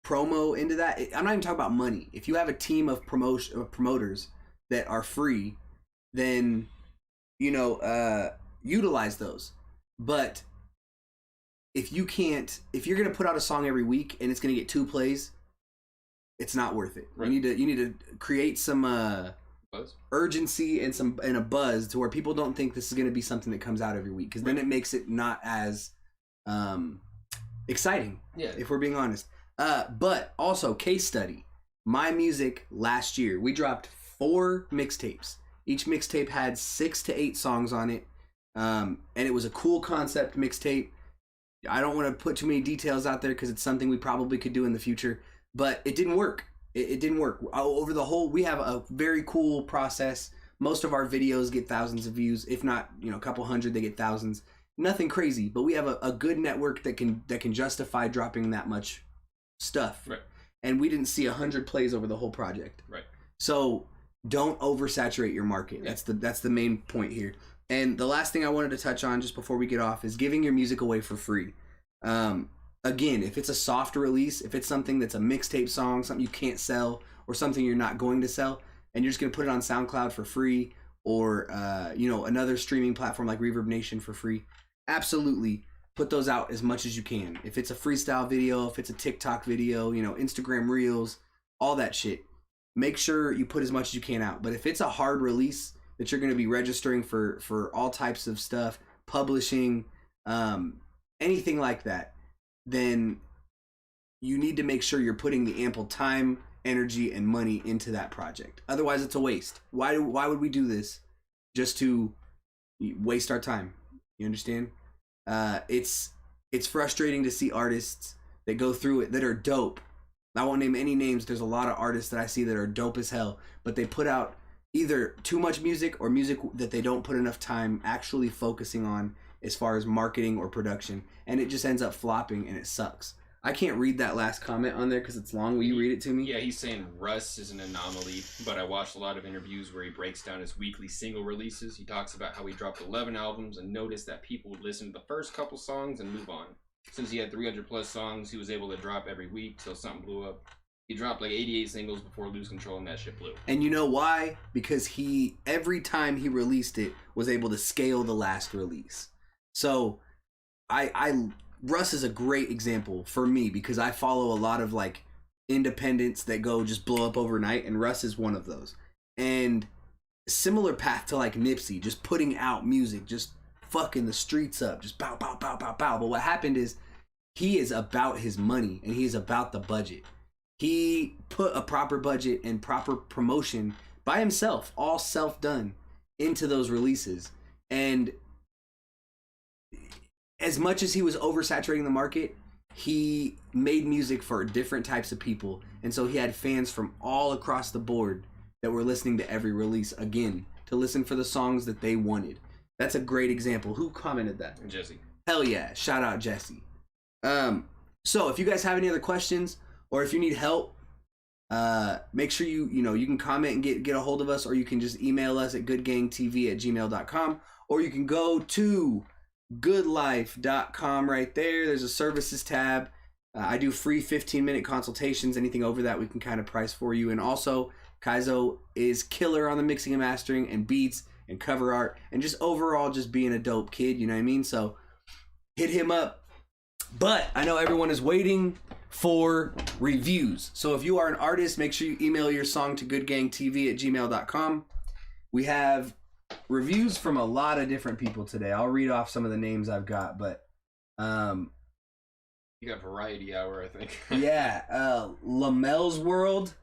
promo into that, I'm not even talking about money. If you have a team of promoters that are free, then utilize those. But if you're gonna put out a song every week and it's gonna get 2 plays, it's not worth it. Right. You need to create some urgency and a buzz to where people don't think this is gonna be something that comes out every week, because then it makes it not as exciting. Yeah. If we're being honest. But also, case study. My music last year, we dropped 4 mixtapes. Each mixtape had 6 to 8 songs on it, and it was a cool concept mixtape. I don't want to put too many details out there because it's something we probably could do in the future, but it didn't work. It didn't work. Over the whole, we have a very cool process. Most of our videos get thousands of views, if not, a couple hundred, they get thousands. Nothing crazy, but we have a good network that can justify dropping that much stuff. Right. And we didn't see 100 plays over the whole project. Right. So don't oversaturate your market. Yeah. That's the main point here. And the last thing I wanted to touch on just before we get off is giving your music away for free. Again, if it's a soft release, if it's something that's a mixtape song, something you can't sell, or something you're not going to sell, and you're just going to put it on SoundCloud for free, or another streaming platform like Reverb Nation for free, absolutely put those out as much as you can. If it's a freestyle video, if it's a TikTok video, Instagram Reels, all that shit, make sure you put as much as you can out. But if it's a hard release that you're going to be registering for all types of stuff, publishing, anything like that, then you need to make sure you're putting the ample time, energy, and money into that project. Otherwise, it's a waste. Why would we do this just to waste our time? You understand? It's frustrating to see artists that go through it that are dope. I won't name any names. There's a lot of artists that I see that are dope as hell, but they put out either too much music or music that they don't put enough time actually focusing on as far as marketing or production, and it just ends up flopping and it sucks. I can't read that last comment on there because it's long. Will you read it to me? Yeah, he's saying Russ is an anomaly, but I watched a lot of interviews where he breaks down his weekly single releases. He talks about how he dropped 11 albums and noticed that people would listen to the first couple songs and move on. Since he had 300 plus songs, he was able to drop every week till something blew up. He dropped like 88 singles before Lose Control, and that shit blew. And you know why? Because he, every time he released it, was able to scale the last release. So, Russ is a great example for me because I follow a lot of like independents that go just blow up overnight, and Russ is one of those. And similar path to like Nipsey, just putting out music, just fucking the streets up, just bow, bow, bow, bow, bow. But what happened is he is about his money and he is about the budget. He put a proper budget and proper promotion by himself, all self-done, into those releases. And as much as he was oversaturating the market, he made music for different types of people. And so he had fans from all across the board that were listening to every release again to listen for the songs that they wanted. That's a great example. Who commented that? Jesse. Hell yeah. Shout out Jesse. So if you guys have any other questions or if you need help, make sure you can comment and get a hold of us, or you can just email us at goodgangtv@gmail.com, or you can go to goodlife.com right there. There's a services tab. I do free 15-minute consultations. Anything over that we can kind of price for you. And also Kaizo is killer on the mixing and mastering and beats and cover art and just overall just being a dope kid, you know what I mean? So hit him up. But I know everyone is waiting for reviews. So if you are an artist, make sure you email your song to goodgangtv@gmail.com. We have reviews from a lot of different people today. I'll read off some of the names I've got, but you got Variety Hour, I think. yeah, Lamel's World.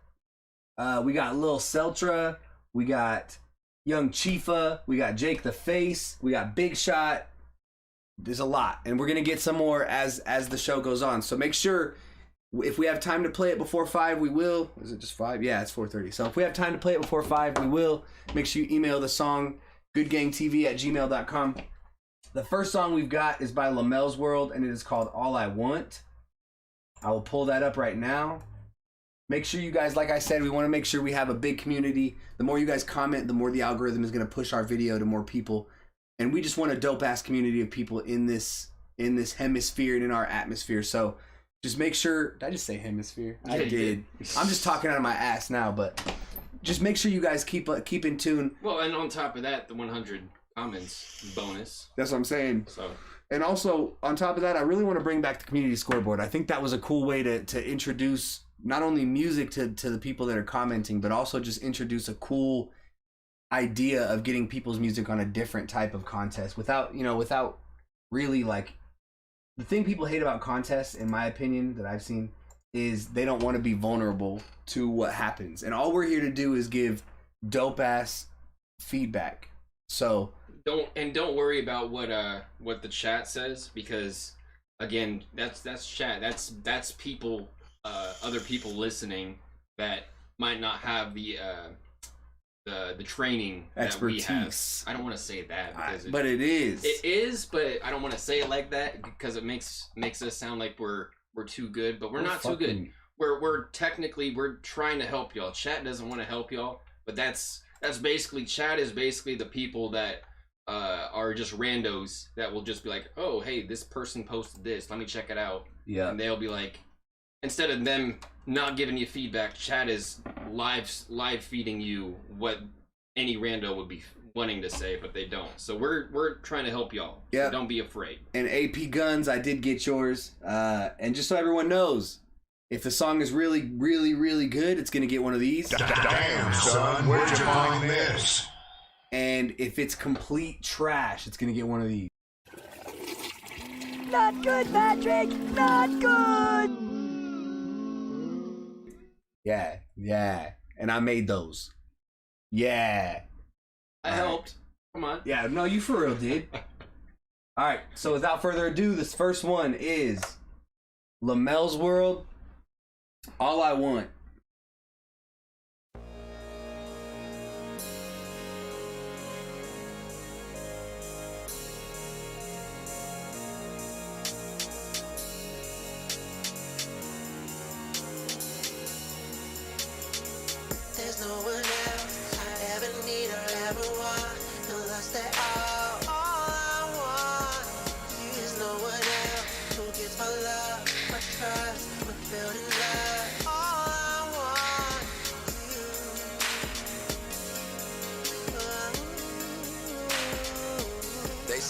We got Lil Celtra. We got Young Chifa. We got Jake the Face. We got Big Shot. There's a lot, and we're gonna get some more as the show goes on. So make sure, if we have time to play it before 5, we will. Is it just 5? Yeah, it's 4:30. So if we have time to play it before 5, we will. Make sure you email the song goodgangtv@gmail.com. The first song we've got is by Lamel's World, and it is called All I Want. I will pull that up right now. Make sure you guys, like I said, we want to make sure we have a big community. The more you guys comment, the more the algorithm is going to push our video to more people. And we just want a dope-ass community of people in this hemisphere and in our atmosphere. So just make sure... Did I just say hemisphere? Yeah, I did. I'm just talking out of my ass now, but just make sure you guys keep in tune. Well, and on top of that, the 100 comments bonus. That's what I'm saying. So... And also, on top of that, I really want to bring back the community scoreboard. I think that was a cool way to introduce not only music to the people that are commenting, but also just introduce a cool idea of getting people's music on a different type of contest without really, like, the thing people hate about contests, in my opinion, that I've seen, is they don't want to be vulnerable to what happens. And all we're here to do is give dope ass feedback. So don't worry about what the chat says, because again, that's chat. That's people, other people listening that might not have the training expertise. That we have. I don't want to say that because but it is. It is, but I don't want to say it like that because it makes us sound like we're too good, but we're not too good. We're technically trying to help y'all. Chat doesn't want to help y'all, but that's basically chat is basically the people that are just randos that will just be like, oh, hey, this person posted this, let me check it out. Yeah. And they'll be like, instead of them not giving you feedback, chat is live feeding you what any rando would be wanting to say, but they don't. So we're trying to help y'all. Yeah. So don't be afraid. And AP Guns, I did get yours. And just so everyone knows, if the song is really, really, really good, it's gonna get one of these. Damn, son, where'd you find this? And if it's complete trash, it's gonna get one of these. Not good, Patrick! Not good! Yeah. And I made those. Yeah. I helped. Come on. Yeah, no, you for real did. Alright, so without further ado, this first one is Lamel's World, All I Want.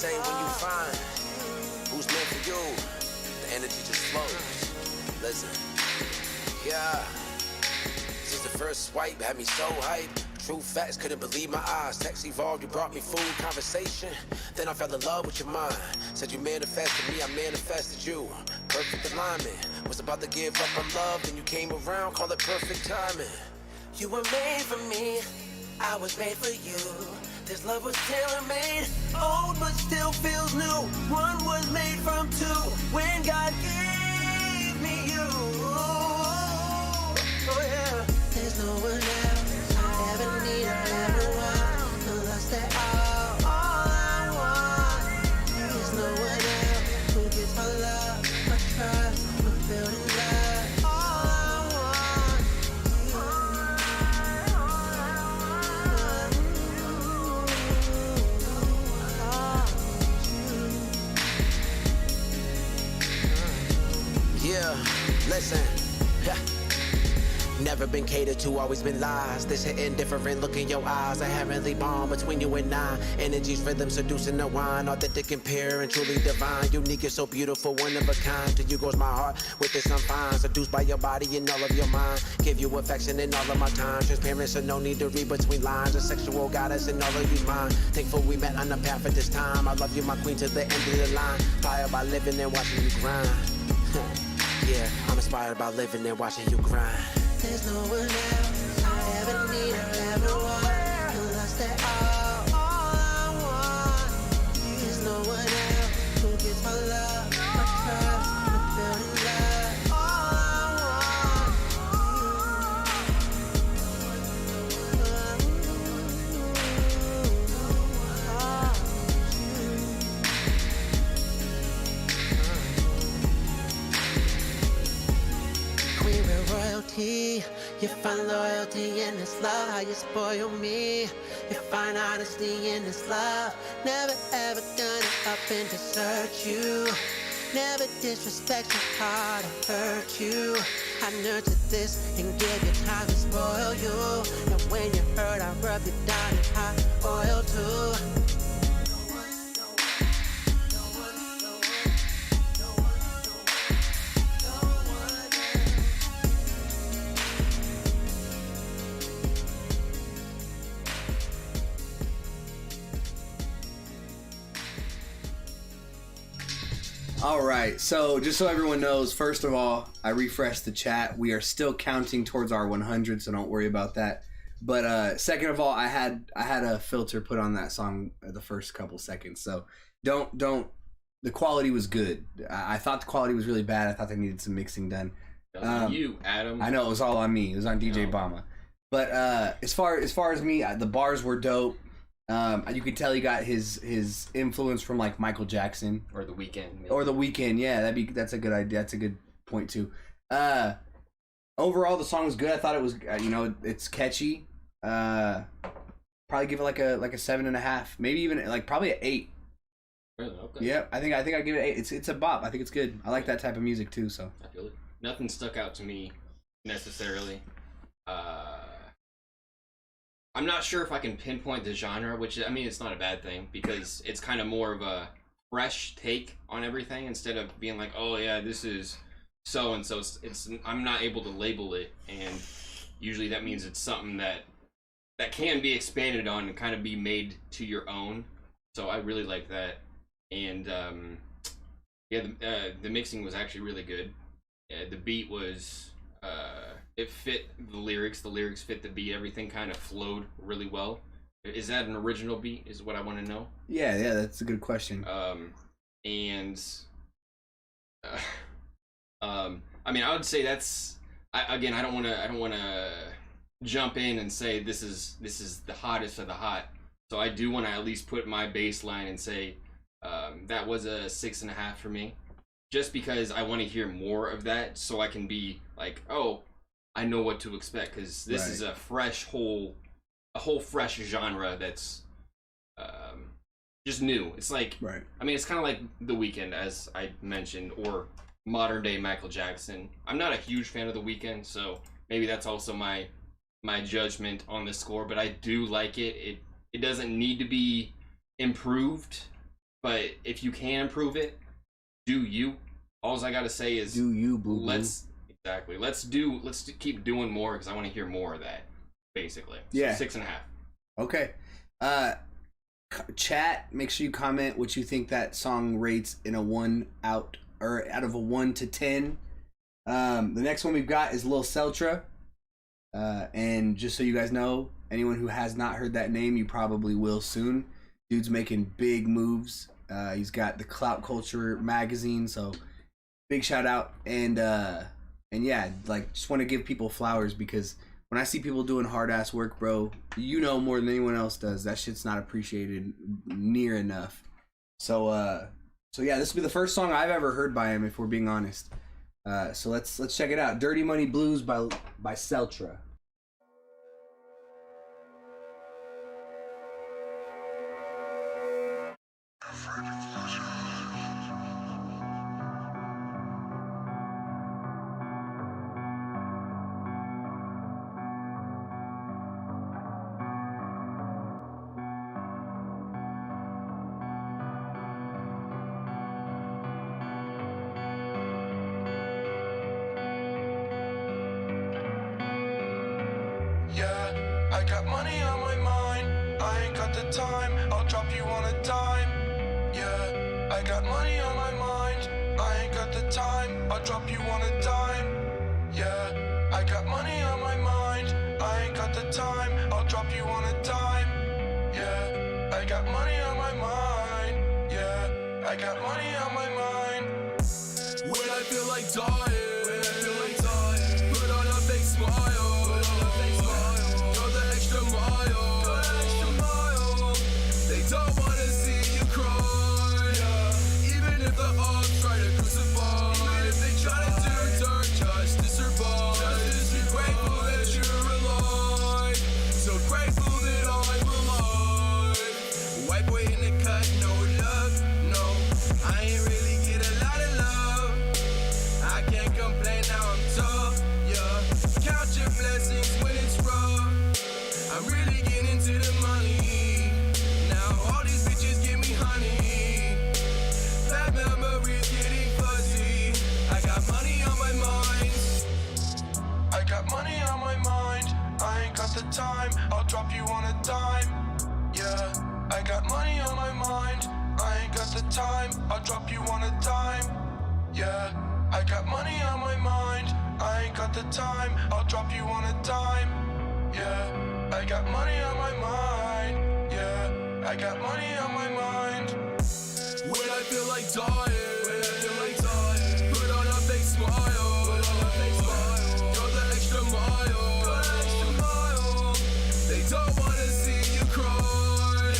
say when you find who's meant for you, the energy just flows. Listen, yeah. Since the first swipe had me so hyped. True facts, couldn't believe my eyes. Text evolved, you brought me food, conversation. Then I fell in love with your mind. Said you manifested me, I manifested you. Perfect alignment. Was about to give up on love, then you came around, call it perfect timing. You were made for me, I was made for you. This love was tailor-made, old but still feels new. One was made from two, when God gave me you. Oh yeah. There's no one else I ever need or ever want. No less than all I want. There's no one else who gets my love, my trust, my building love. All I want. Yeah, listen. Never been catered to, always been lies. This hitting different, look in your eyes. A heavenly bond between you and I. Energies, rhythm, seducing the wine. Authentic and pure and truly divine. Unique and so beautiful, one of a kind. To you goes my heart, with this I'm fine. Seduced by your body and all of your mind. Give you affection in all of my time. Transparent, so no need to read between lines. A sexual goddess and all of you mine. Thankful we met on the path at this time. I love you, my queen, to the end of the line. Inspired by living and watching you grind. Yeah, I'm inspired by living and watching you grind. There's no one else I ever need or ever want. No less than all I want. There's no one else who gets my love, my trust, my building love. All I want. Queen with royalty. You find loyalty in this love, how you spoil me. You find honesty in this love. Never ever gonna up and desert you. Never disrespect your heart or hurt you. I nurture this and give you time to spoil you. And when you hurt, I rub you down in hot oil too. All right, so just so everyone knows, first of all, I refreshed the chat. We are still counting towards our 100, so don't worry about that. But second of all, I had a filter put on that song the first couple seconds, so don't. The quality was good. I thought the quality was really bad. I thought they needed some mixing done. That was on you, Adam. I know, it was all on me. It was on DJ Bama. But as far as me, the bars were dope. You could tell he got his influence from like Michael Jackson or The Weeknd. Maybe. Or The Weeknd, yeah, that's a good idea. That's a good point too. Overall, the song's good. I thought it was, it's catchy. Probably give it like a 7.5, maybe even like probably an 8. Really? Okay. Yeah, I think I give it an 8. It's a bop. I think it's good. I like that type of music too. So I feel it. Nothing stuck out to me necessarily. I'm not sure if I can pinpoint the genre, which, I mean, it's not a bad thing because it's kind of more of a fresh take on everything instead of being like, oh yeah, this is so and so. I'm not able to label it, and usually that means it's something that can be expanded on and kind of be made to your own. So I really like that, and the mixing was actually really good. The beat was. It fit the lyrics. The lyrics fit the beat. Everything kind of flowed really well. Is that an original beat? Is what I want to know. Yeah, that's a good question. I mean, I would say that's. I don't want to jump in and say this is the hottest of the hot. So I do want to at least put my baseline and say that was a 6.5 for me. Just because I want to hear more of that, so I can be like, oh, I know what to expect, because this is a whole fresh genre that's just new. It's like, I mean, it's kind of like The Weeknd, as I mentioned, or modern day Michael Jackson. I'm not a huge fan of The Weeknd, so maybe that's also my judgment on the score, but I do like it. It doesn't need to be improved. But if you can improve it, do you. All I gotta say is do you, boo. Let's keep doing more because I want to hear more of that. Basically, so yeah, 6.5. Okay. Chat. Make sure you comment what you think that song rates in a 1 out of a 1 to 10. The next one we've got is Lil Celtra. And just so you guys know, anyone who has not heard that name, you probably will soon. Dude's making big moves. He's got the Clout Culture magazine, so big shout out. And yeah, like, just want to give people flowers because when I see people doing hard ass work, bro, you know more than anyone else does, that shit's not appreciated near enough. So yeah, this will be the first song I've ever heard by him, if we're being honest. So let's check it out. Dirty Money Blues by Celtra. Yeah, I got money on my mind. I ain't got the time. I'll drop you on a dime. Yeah, I got money on my mind. I ain't got the time. I'll drop you on a dime. Yeah, I got money on my mind. I ain't got the time. I'll drop you on a dime. Yeah, I got money on my mind. Yeah, I got money on my mind. When I feel like dying, put on a fake smile. Don't wanna see you cry, even if the odds try to crucify, even if they try to do dirt just to survive. Just be grateful that you're alive, so grateful that I'm alive. White boy in the cut, no love, no, I ain't really get a lot of love. I can't complain, now I'm tough, yeah. Count your blessings when it's rough. I'm really getting to the money. All these bitches give me honey. Bad memories getting fuzzy. I got money on my mind. I got money on my mind. I ain't got the time. I'll drop you on a dime. Yeah, I got money on my mind. I ain't got the time. I'll drop you on a dime. Yeah, I got money on my mind. I ain't got the time. I'll drop you on a dime. Yeah, I got money on my mind. Yeah, I got money on my mind. When I feel like dying, put on a fake smile. Go the extra mile. They don't wanna see you cry,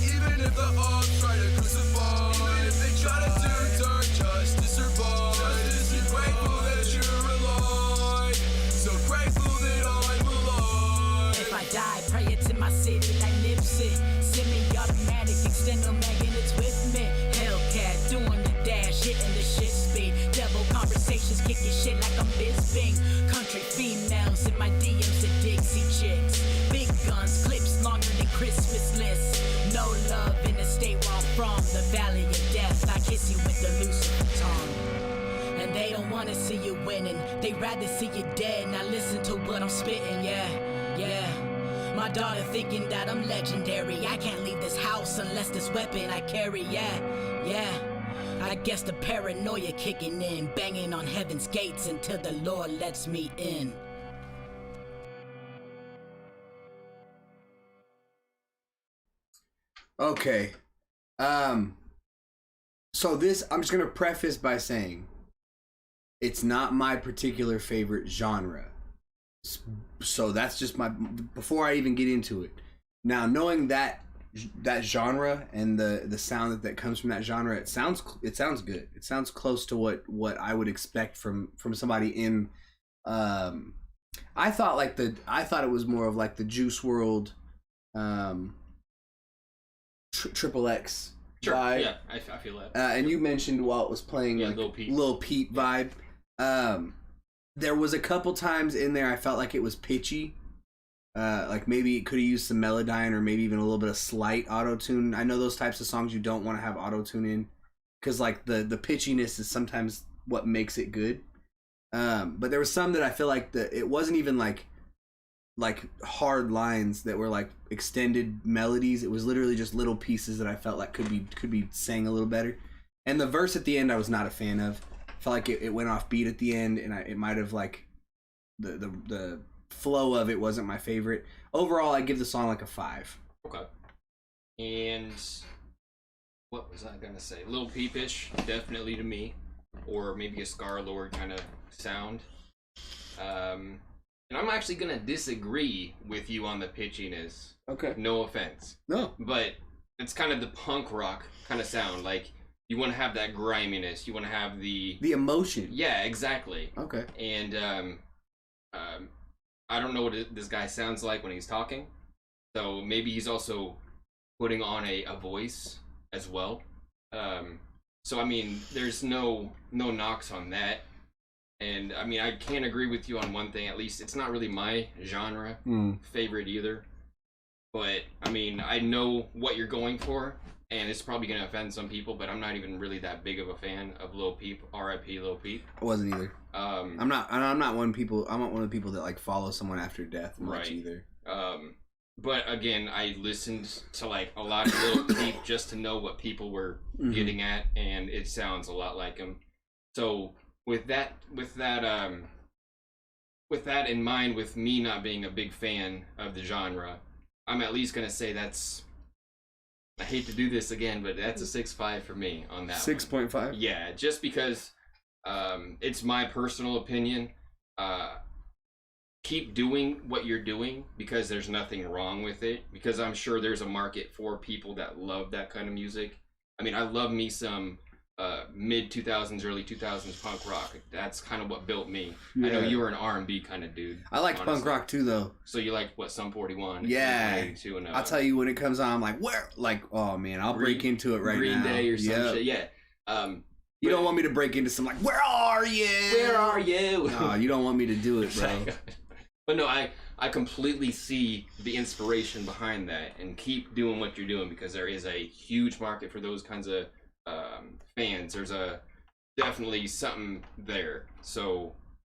even if the odds try to crucify, even if they try to do dirt just to survive. Just be grateful that you're alive, so grateful that I'm alive. If I die, pray it to my city like Nipsey. Semi-automatic, extendo magnets with me. Hellcat, doing the dash, hitting the shit speed. Devil conversations, kicking shit like I'm Bisping. Country females in my DMs to Dixie chicks. Big guns, clips longer than Christmas lists. No love in the state where I'm from, the valley of death. I kiss you with the Lucifer tongue. And they don't wanna see you winning, they rather see you dead. Now listen to what I'm spitting, yeah. My daughter thinking that I'm legendary. I can't leave this house unless this weapon I carry, yeah. I guess the paranoia kicking in, banging on heaven's gates until the Lord lets me in. Okay. So this, I'm just gonna preface by saying it's not my particular favorite genre. So that's just my, before I even get into it. Now, knowing that genre and the sound that comes from that genre, it sounds good. It sounds close to what I would expect from somebody in I thought it was more of like the Juice WRLD Triple X Sure, vibe. yeah, I feel that. And you mentioned while it was playing, like Lil Peep vibe. There was a couple times in there I felt like it was pitchy. Like maybe it could have used some Melodyne or maybe even a little bit of slight auto-tune. I know those types of songs you don't want to have auto-tune in because like the pitchiness is sometimes what makes it good. But there was some that I feel like it wasn't even like hard lines that were like extended melodies. It was literally just little pieces that I felt like could be sang a little better. And the verse at the end I was not a fan of. I felt like it went off beat at the end, and it might have like the flow of it wasn't my favorite. Overall, I give the song like a 5. Okay. And what was I gonna say? Lil Peepish, definitely to me, or maybe a Scar Lord kind of sound. And I'm actually gonna disagree with you on the pitchiness. Okay. No offense. No. But it's kind of the punk rock kind of sound. Like you want to have that griminess. You want to have the emotion. Yeah, exactly. Okay. And I don't know what this guy sounds like when he's talking, so maybe he's also putting on a voice as well. So I mean, there's no knocks on that. And I mean, I can't agree with you on one thing. At least it's not really my genre favorite either. But I mean, I know what you're going for, and it's probably gonna offend some people. But I'm not even really that big of a fan of Lil Peep. R.I.P. Lil Peep. I wasn't either. I'm not one of the people that like follow someone after death much either. But again, I listened to like a lot of Lil Peep just to know what people were getting at, and it sounds a lot like him. So with that in mind, with me not being a big fan of the genre, I'm at least gonna say that's. I hate to do this again, but that's a 6.5 for me on that. 6.5. Yeah, just because it's my personal opinion. Keep doing what you're doing because there's nothing wrong with it. Because I'm sure there's a market for people that love that kind of music. I mean, I love me some mid 2000s, early 2000s punk rock. That's kind of what built me. Yeah. I know you were an R&B kind of dude. I liked punk rock too, though. So you like what, Sum 41? Yeah. 82 and I'll tell you when it comes on, I'm like, where? Like, oh man, I'll break into it right now. Green Day or some shit. Yeah. You don't want me to break into some like, where are you? Where are you? No, you don't want me to do it, bro. But no, I completely see the inspiration behind that, and keep doing what you're doing because there is a huge market for those kinds of fans. There's definitely something there. So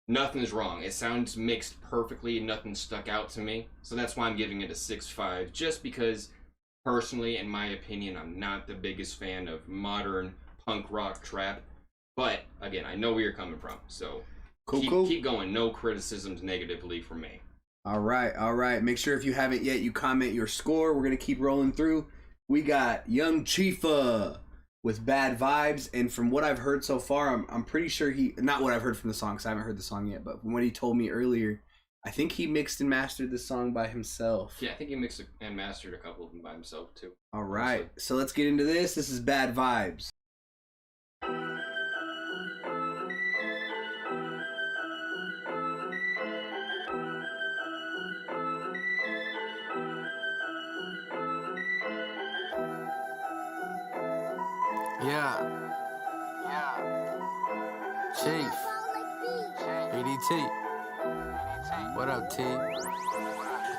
nothing's wrong. It sounds mixed perfectly and nothing stuck out to me. So that's why I'm giving it a 6.5, just because personally, in my opinion, I'm not the biggest fan of modern punk rock trap. But again, I know where you're coming from. So keep going. No criticisms negatively from me. All right. Make sure if you haven't yet, you comment your score. We're going to keep rolling through. We got Young Chifa with Bad Vibes, and from what I've heard so far, I'm pretty sure not what I've heard from the song, because I haven't heard the song yet, but from what he told me earlier, I think he mixed and mastered the song by himself. Yeah, I think he mixed and mastered a couple of them by himself too. All right, so let's get into this. This is Bad Vibes. Chief. ADT. What up, T?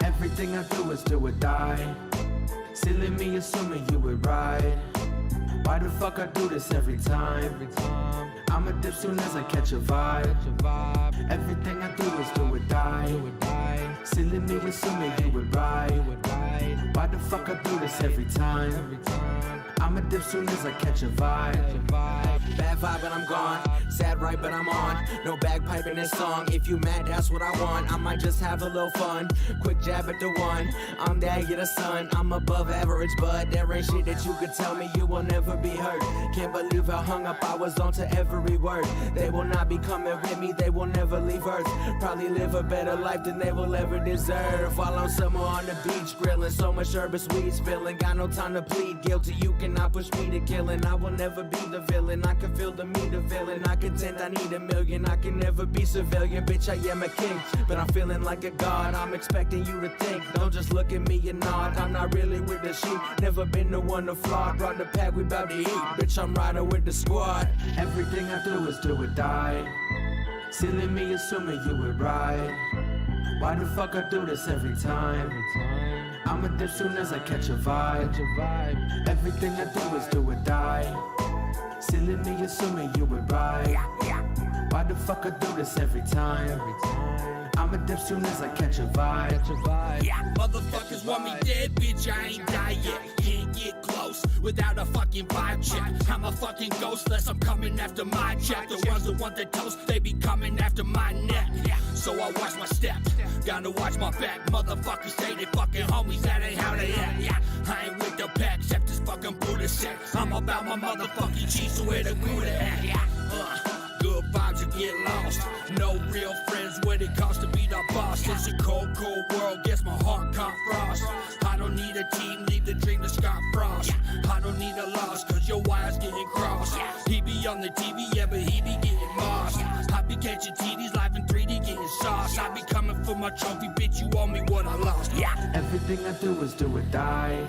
Everything I do is do or die. Silly me assuming you would ride. Why the fuck I do this every time? I'ma dip soon as I catch a vibe. Everything I do is do or die. Silly me assuming you would ride. Why the fuck I do this every time? I'ma dip soon as I catch a vibe. Bad vibe but I'm gone. Sad right but I'm on. No bagpipe in this song. If you mad, that's what I want. I might just have a little fun. Quick jab at the one. I'm dad, you're the son. I'm above average, but there ain't shit that you could tell me. You will never be hurt. Can't believe how hung up I was onto every word. They will not be coming with me. They will never leave Earth. Probably live a better life than they will ever deserve. While I'm somewhere on the beach grilling, so much herbis weed spilling. Got no time to plead guilty. You cannot push me to killing. I will never be the villain. I can feel the meter villain. I contend I need a million. I can never be civilian. Bitch, I am a king, but I'm feeling like a god. I'm expecting you to think. Don't just look at me and nod. I'm not really with the sheep. Never been the one to flawed. Brought the pack, we bout to eat. Bitch, I'm riding with the squad. Everything I do is do or die. Silly me assuming you would ride. Why the fuck I do this every time? I'ma dip soon as I catch a vibe. Everything I do is do or die. Silly me assuming you would ride. Why the fuck I do this every time? I'ma dip soon as I catch a vibe. Motherfuckers want me dead, bitch, I ain't die yet. Can't get close without a fucking vibe check. I'm a fucking ghostless, I'm coming after my check. The ones that want the toast, they be coming after my neck. So I watch my steps, gotta watch my back. Motherfuckers say they fucking homies, that ain't how they act. Yeah, I ain't with the pack, except this fucking Buddha sex. I'm about my motherfucking cheese, so where the Gouda at? Yeah, good vibes and get lost. No real friends when it comes to be the boss. It's a cold, cold world, guess my heart can't frost. I don't need a team, leave the dream to Scott Frost. I don't need a loss, cause your wires getting crossed. He be on the TV, yeah, but he be getting lost. I be catching TDs live in 3D getting sauce. I be coming for my trophy, bitch, you owe me what I lost. Yeah. Everything I do is do or die.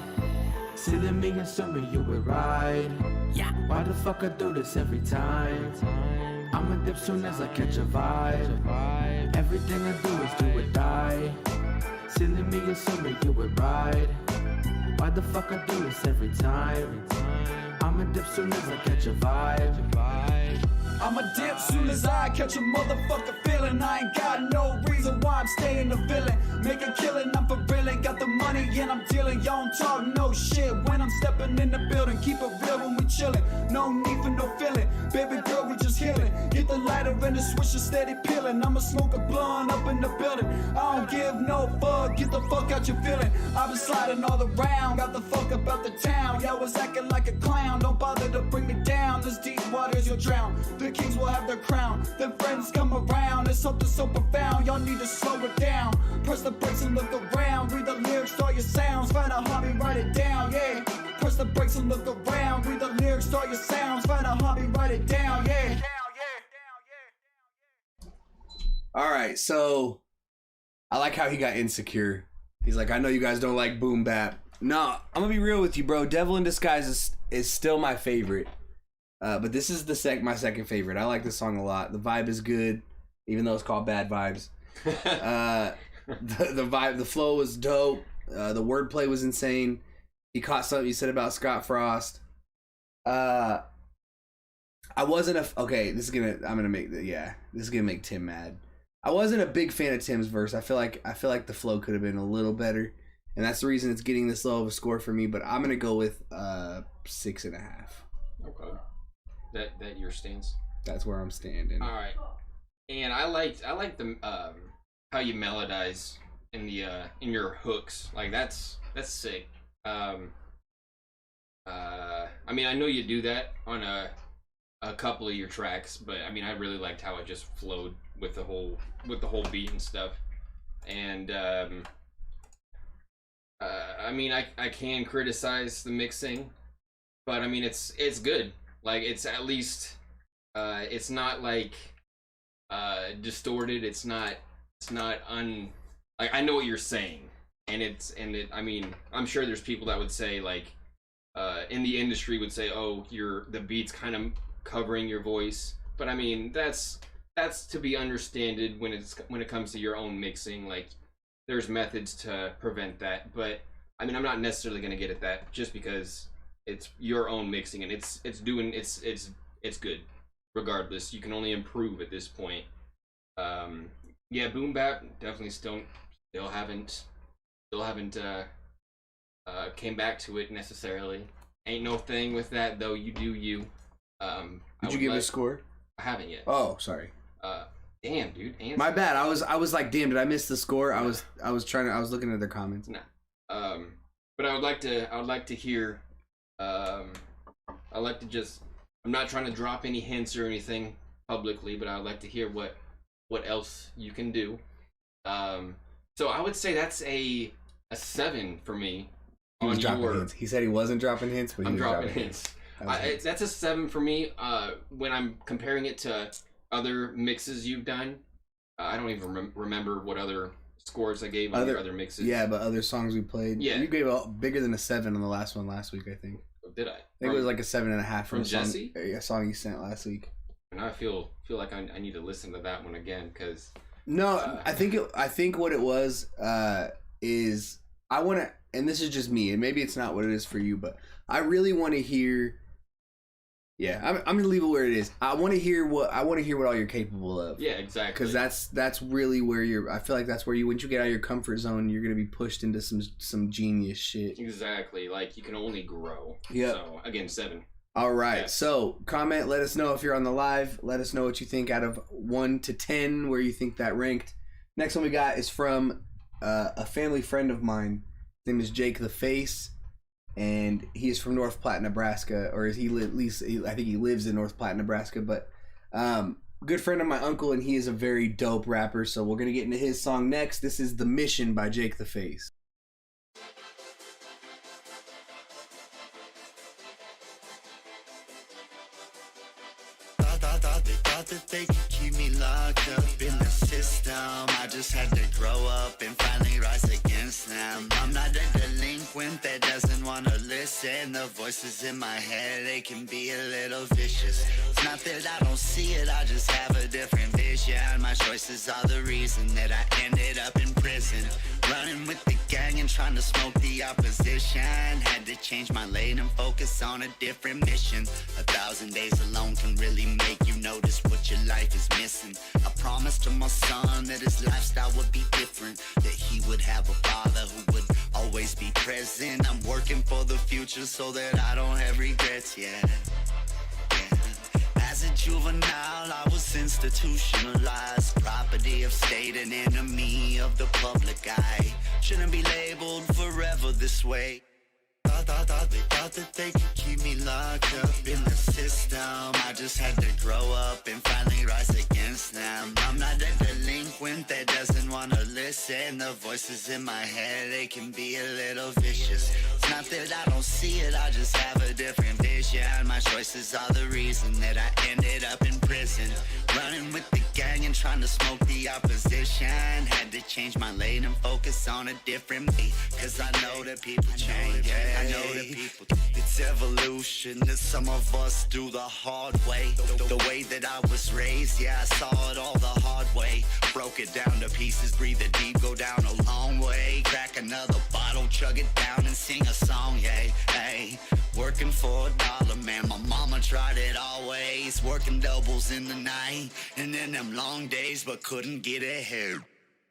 Silly me assuming you would ride. Yeah. Why the fuck I do this every time? I'ma dip soon as I catch a vibe. Everything I do is do or die. Silly me assuming you would ride. Why the fuck I do this every time? I'ma dip soon as I catch a vibe. I'ma dip soon as I catch a motherfucker feeling. I ain't got no reason why I'm staying the villain. Make a killing, I'm for real, ain't got the money and I'm dealing. Y'all don't talk no shit when I'm stepping in the building. Keep it real when we chillin', no need for no feeling. Baby girl, we just healing. Get the lighter and the switcher steady peeling. I'ma smoke a blunt up in the building. I don't give no fuck, get the fuck out your feeling. I've been sliding all around, got the fuck about the town. Y'all was acting like a clown, don't bother to bring me down. This deep waters you'll drown. The kings will have their crown, then friends come around. It's something so profound, y'all need to slow it down. Press the brakes and look around, read the lyrics, start your sounds. Find a hobby, write it down, yeah. Press the brakes and look around, read the lyrics, start your sounds. Find a hobby, write it down, yeah. Alright, so I like how he got insecure. He's like, I know you guys don't like boom bap. Nah, I'm gonna be real with you, bro. Devil in Disguise is still my favorite. But this is my second favorite. I like this song a lot. The vibe is good, even though it's called Bad Vibes. The vibe, the flow was dope. The wordplay was insane. He caught something you said about Scott Frost. I wasn't this is gonna make Tim mad. I wasn't a big fan of Tim's verse. I feel like the flow could have been a little better, and that's the reason it's getting this low of a score for me. But I'm gonna go with 6.5. Okay. That your stance? That's where I'm standing. All right. And I liked the how you melodize in the in your hooks. Like that's sick. I mean, I know you do that on a couple of your tracks, but I mean, I really liked how it just flowed with the whole beat and stuff. And I mean, I can criticize the mixing, but I mean, it's good. Like, it's at least it's not like distorted. It's not like, I know what you're saying, and I mean, I'm sure there's people that would say, like, in the industry would say, oh, the beat's kind of covering your voice, but I mean, that's to be understood when it comes to your own mixing. Like, there's methods to prevent that, but I mean, I'm not necessarily gonna get at that just because it's your own mixing and it's good regardless. You can only improve at this point. Yeah, boom bap definitely still haven't came back to it necessarily. Ain't no thing with that though. You do you. Did you give it a score? I haven't yet. Oh, sorry. Damn, dude. Answer. My bad. I was like, damn, did I miss the score? I was looking at their comments. Nah. But I would like to hear. I'm not trying to drop any hints or anything publicly, but I would like to hear what else you can do. So I would say that's a 7 for me. He was dropping hints. He said he wasn't dropping hints, but I'm dropping hints. That's a 7 for me. When I'm comparing it to other mixes you've done, I don't even remember what other scores I gave on your other mixes. Yeah, but other songs we played. Yeah, you gave bigger than a 7 on the last one last week, I think. Did I? I think it was like a 7.5 from Jesse. A song you sent last week. And I feel like I need to listen to that one again because No, I think what it was is I want to, and this is just me, and maybe it's not what it is for you, but I really want to hear. Yeah, I'm gonna leave it where it is. I want to hear what all you're capable of. Yeah, exactly. Because that's really where I feel like that's where once you get out of your comfort zone, you're gonna be pushed into some genius shit. Exactly. Like you can only grow. Yeah. So again, 7. All right. So comment. Let us know if you're on the live. Let us know what you think out of 1 to 10, where you think that ranked. Next one we got is from a family friend of mine. His name is Jake the Face. And he is from North Platte, Nebraska, or I think he lives in North Platte, Nebraska. But good friend of my uncle, and he is a very dope rapper. So we're gonna get into his song next. This is "The Mission" by Jake the Face. Thought that they could keep me locked up in the system. I just had to grow up and finally rise against them. I'm not a delinquent that doesn't want to listen. The voices in my head, they can be a little vicious. It's not that I don't see it, I just have a different vision. My choices are the reason that I ended up in prison. Running with the gang and trying to smoke the opposition. Had to change my lane and focus on a different mission. 1,000 days alone can really make you notice what your life is missing. I promised to my son that his lifestyle would be different, that he would have a father who would always be present. I'm working for the future so that I don't have regrets, yeah. As a juvenile, I was institutionalized, property of state, an enemy of the public eye. Shouldn't be labeled forever this way. Thought that they could keep me locked up in the system. I just had to grow up and finally rise against them. I'm not a delinquent that doesn't want to listen. The voices in my head, they can be a little vicious. It's not that I don't see it, I just have a different vision. My choices are the reason that I ended up in prison. Running with the gang and trying to smoke the opposition. Had to change my lane and focus on a different beat. Cause I know that people change, yeah. I know that people, it's evolution that some of us do the hard way. The way that I was raised, yeah, I saw it all the hard way. Broke it down to pieces, breathe it deep, go down a long way. Crack another bottle, chug it down and sing a song, yeah. Hey, working for $1, man, my mama tried it always. Working doubles in the night and then them long days, but couldn't get ahead.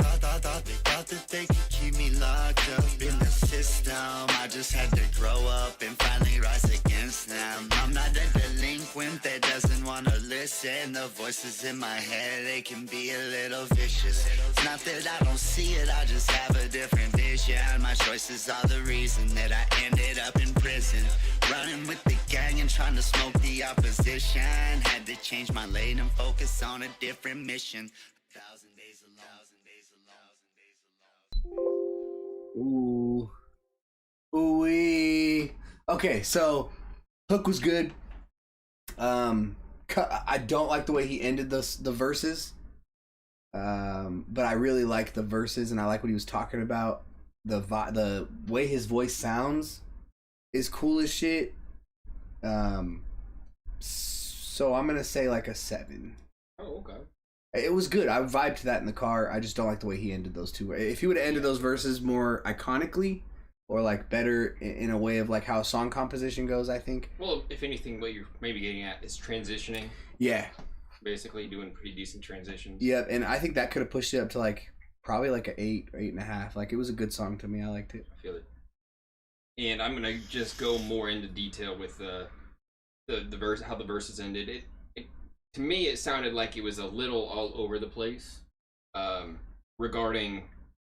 Thought that they could keep me locked up in the system. I just had to grow up and finally rise against them. I'm not a delinquent that doesn't want to listen. The voices in my head, they can be a little vicious. It's not that I don't see it, I just have a different vision. My choices are the reason that I ended up in prison. Running with the gang and trying to smoke the opposition. Had to change my lane and focus on a different mission. 1,000 days alone. Ooh. Ooh-wee. Okay, so hook was good. I don't like the way he ended the verses. But I really like the verses and I like what he was talking about. The way his voice sounds is cool as shit. So I'm gonna say like a 7. Oh, okay. It was good. I vibed to that in the car. I just don't like the way he ended those two. If he would have ended those verses more iconically, or like better in a way of like how a song composition goes, I think. Well, if anything, what you're maybe getting at is transitioning. Yeah. Basically doing pretty decent transitions. Yeah, and I think that could have pushed it up to like probably like an 8 or 8.5. Like it was a good song to me. I liked it. I feel it. And I'm gonna just go more into detail with the verse, how the verses ended. To me, it sounded like it was a little all over the place regarding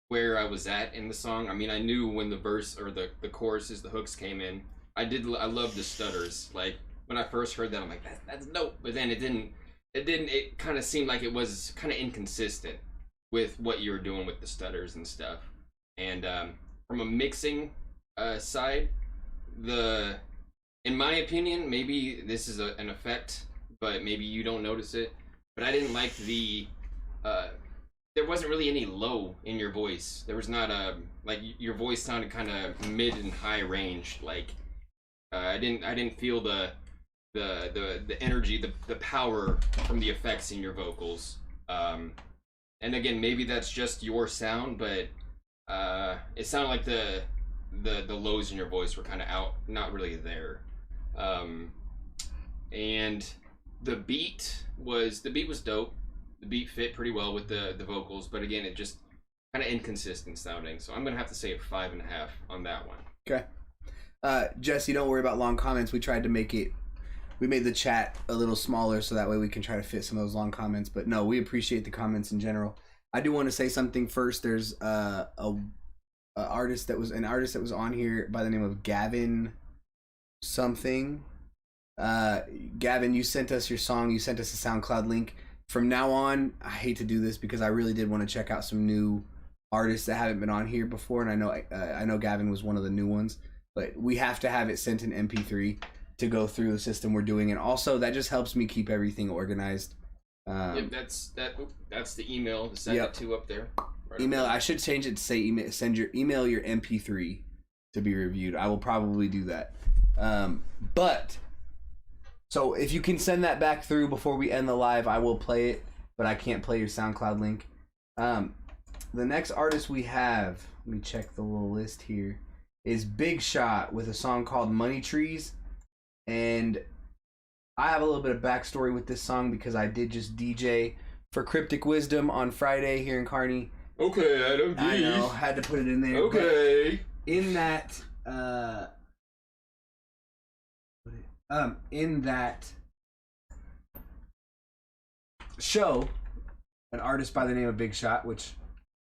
where I was at in the song. I mean, I knew when the verse or the choruses, the hooks came in. I love the stutters. Like when I first heard that, I'm like, that's dope. But then it kind of seemed like it was kind of inconsistent with what you were doing with the stutters and stuff. And from a mixing side, in my opinion, maybe this is an effect, but maybe you don't notice it. But I didn't like there wasn't really any low in your voice. There was not like your voice sounded kind of mid and high range. Like I didn't feel the energy, the power from the effects in your vocals. And again, maybe that's just your sound, but it sounded like the lows in your voice were kind of out, not really there. And the beat was dope. The beat fit pretty well with the vocals, but again, it just kind of inconsistent sounding. So I'm gonna have to say a 5.5 on that one. Okay. Jesse, don't worry about long comments. We tried to we made the chat a little smaller so that way we can try to fit some of those long comments. But no, we appreciate the comments in general. I do want to say something first. There's an artist that was on here by the name of Gavin something. Gavin, you sent us your song. You sent us a SoundCloud link. From now on, I hate to do this because I really did want to check out some new artists that haven't been on here before, and I know Gavin was one of the new ones. But we have to have it sent in MP3 to go through the system we're doing, and also that just helps me keep everything organized. That's the email to send it to up there. Right Email. up there. I should change it to say send your MP3 to be reviewed. I will probably do that. But so if you can send that back through before we end the live, I will play it. But I can't play your SoundCloud link. The next artist we have, let me check the little list here, is Big Shot with a song called Money Trees. And I have a little bit of backstory with this song because I did just DJ for Cryptic Wisdom on Friday here in Kearney. Okay, Adam D. I know, had to put it in there. Okay. In that show, an artist by the name of Big Shot, which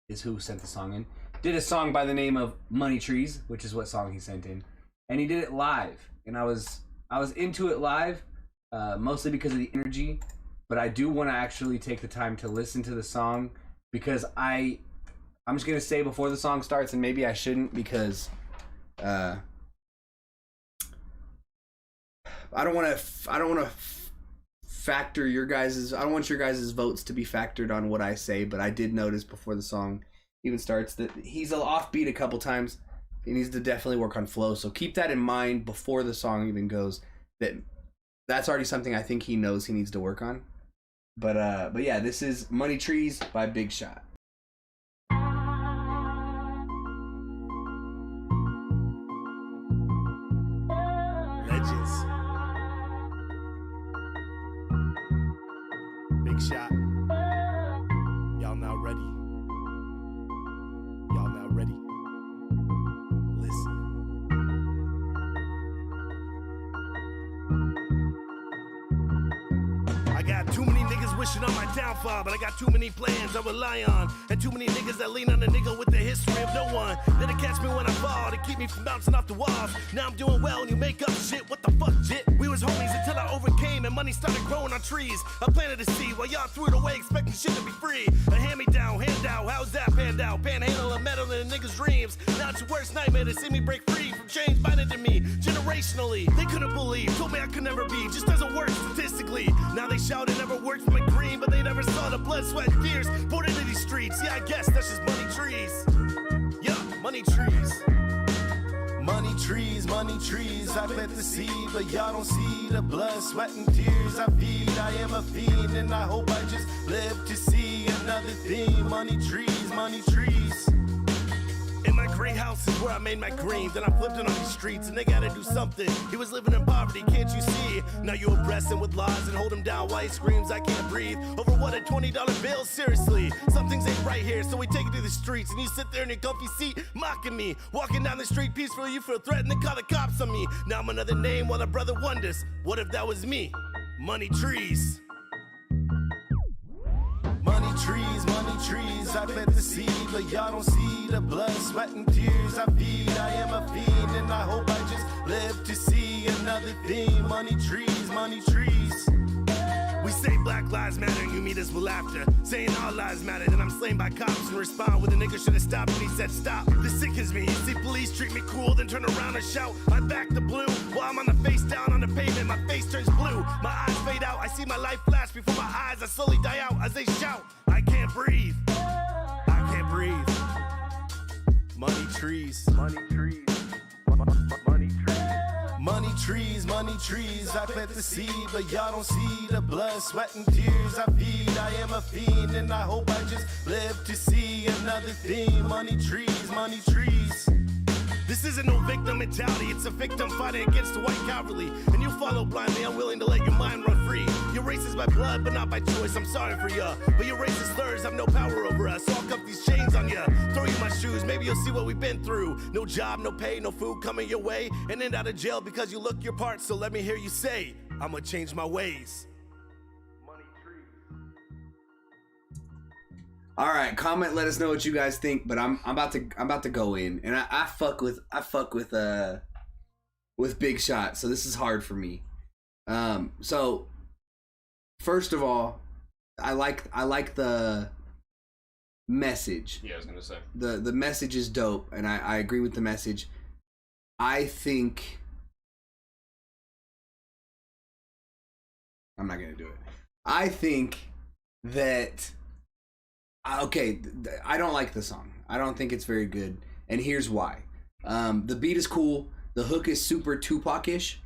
is who sent the song in, did a song by the name of Money Trees, which is what song he sent in, and he did it live, and I was into it live, mostly because of the energy, but I do want to actually take the time to listen to the song because I'm just gonna say before the song starts, and maybe I shouldn't because I don't want to factor your guys's. I don't want your guys's votes to be factored on what I say, but I did notice before the song even starts that he's offbeat a couple times. He needs to definitely work on flow, so keep that in mind before the song even goes. That's already something I think he knows he needs to work on. But yeah, this is Money Trees by Big Shot. Legends. Big Shot. Y'all now ready? Y'all now ready? Listen. I got too many niggas wishing on my downfall, but I got too many plans I rely on, and too many niggas that lean on a nigga with the history of no one that'll catch me when I fall to keep me from bouncing off the walls. Now I'm doing well and you make up shit. What the fuck, jit? We was homies until I overcame and money started growing on trees. I planted a seed while y'all threw it away expecting shit to be free. A hand-me-down, handout, how's that panned out? Panhandle and metal in a nigga's dreams. Now it's your worst nightmare to see me break free from chains binding to me generationally. They couldn't believe, told me I could never be, just doesn't work statistically. Now they shout it never worked for my dream, but they never saw the blood, sweat, and tears poured into these streets. Yeah, I guess that's just money trees. Yeah, money trees. Money trees, I plant the seed, but y'all don't see the blood, sweat, and tears I feed. I am a fiend, and I hope I just live to see another theme. Money trees. In my gray house is where I made my green. Then I flipped it on these streets and they gotta do something. He was living in poverty, can't you see? Now you oppress him with lies and hold him down while he screams I can't breathe. Over what, a $20 bill? Seriously, some things ain't right here, so we take it to the streets. And you sit there in your comfy seat mocking me. Walking down the street peacefully, you feel threatened to call the cops on me. Now I'm another name while a brother wonders, what if that was me? Money trees. Money trees, I plant the seed, but y'all don't see the blood, sweat, and tears I feed. I am a fiend, and I hope I just live to see another theme. Money trees. We say Black Lives Matter and you meet us with laughter, saying all lives matter, then I'm slain by cops and respond with a nigga should have stopped and he said stop. This sickens me, you see police treat me cool, then turn around and shout I back the blue, while I'm on the face down on the pavement, my face turns blue, my eyes fade out, I see my life flash before my eyes, I slowly die out as they shout I can't breathe. Money trees. Money money trees. I plant the seed, but y'all don't see the blood, sweat, and tears I feed. I am a fiend, and I hope I just live to see another theme. Money trees, money trees. This isn't no victim mentality, it's a victim fighting against the white cavalry. And you follow blindly, unwilling to let your mind run free. You're racist by blood, but not by choice, I'm sorry for ya. But your racist slurs have no power over us, so I'll cuff these chains on ya. Throw you my shoes, maybe you'll see what we've been through. No job, no pay, no food coming your way. And end out of jail because you look your part, so let me hear you say, I'ma change my ways. All right, comment. Let us know what you guys think. But I'm about to go in, and I fuck with Big Shot. So this is hard for me. So first of all, I like the message. Yeah, I was gonna say the message is dope, and I agree with the message. I think I'm not gonna do it. I think that. Okay, I don't like the song. I don't think it's very good, and here's why. The beat is cool. The hook is super Tupac-ish,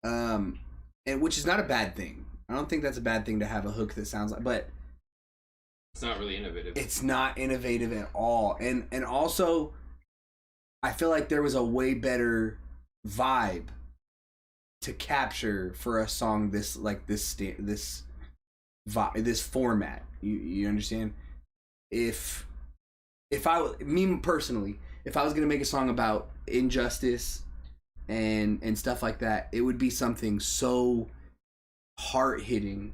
and which is not a bad thing. I don't think that's a bad thing to have a hook that sounds like, but it's not really innovative. It's not innovative at all, and also, I feel like there was a way better vibe to capture for a song this format. You understand? If me personally, if I was gonna make a song about injustice and stuff like that, it would be something so heart hitting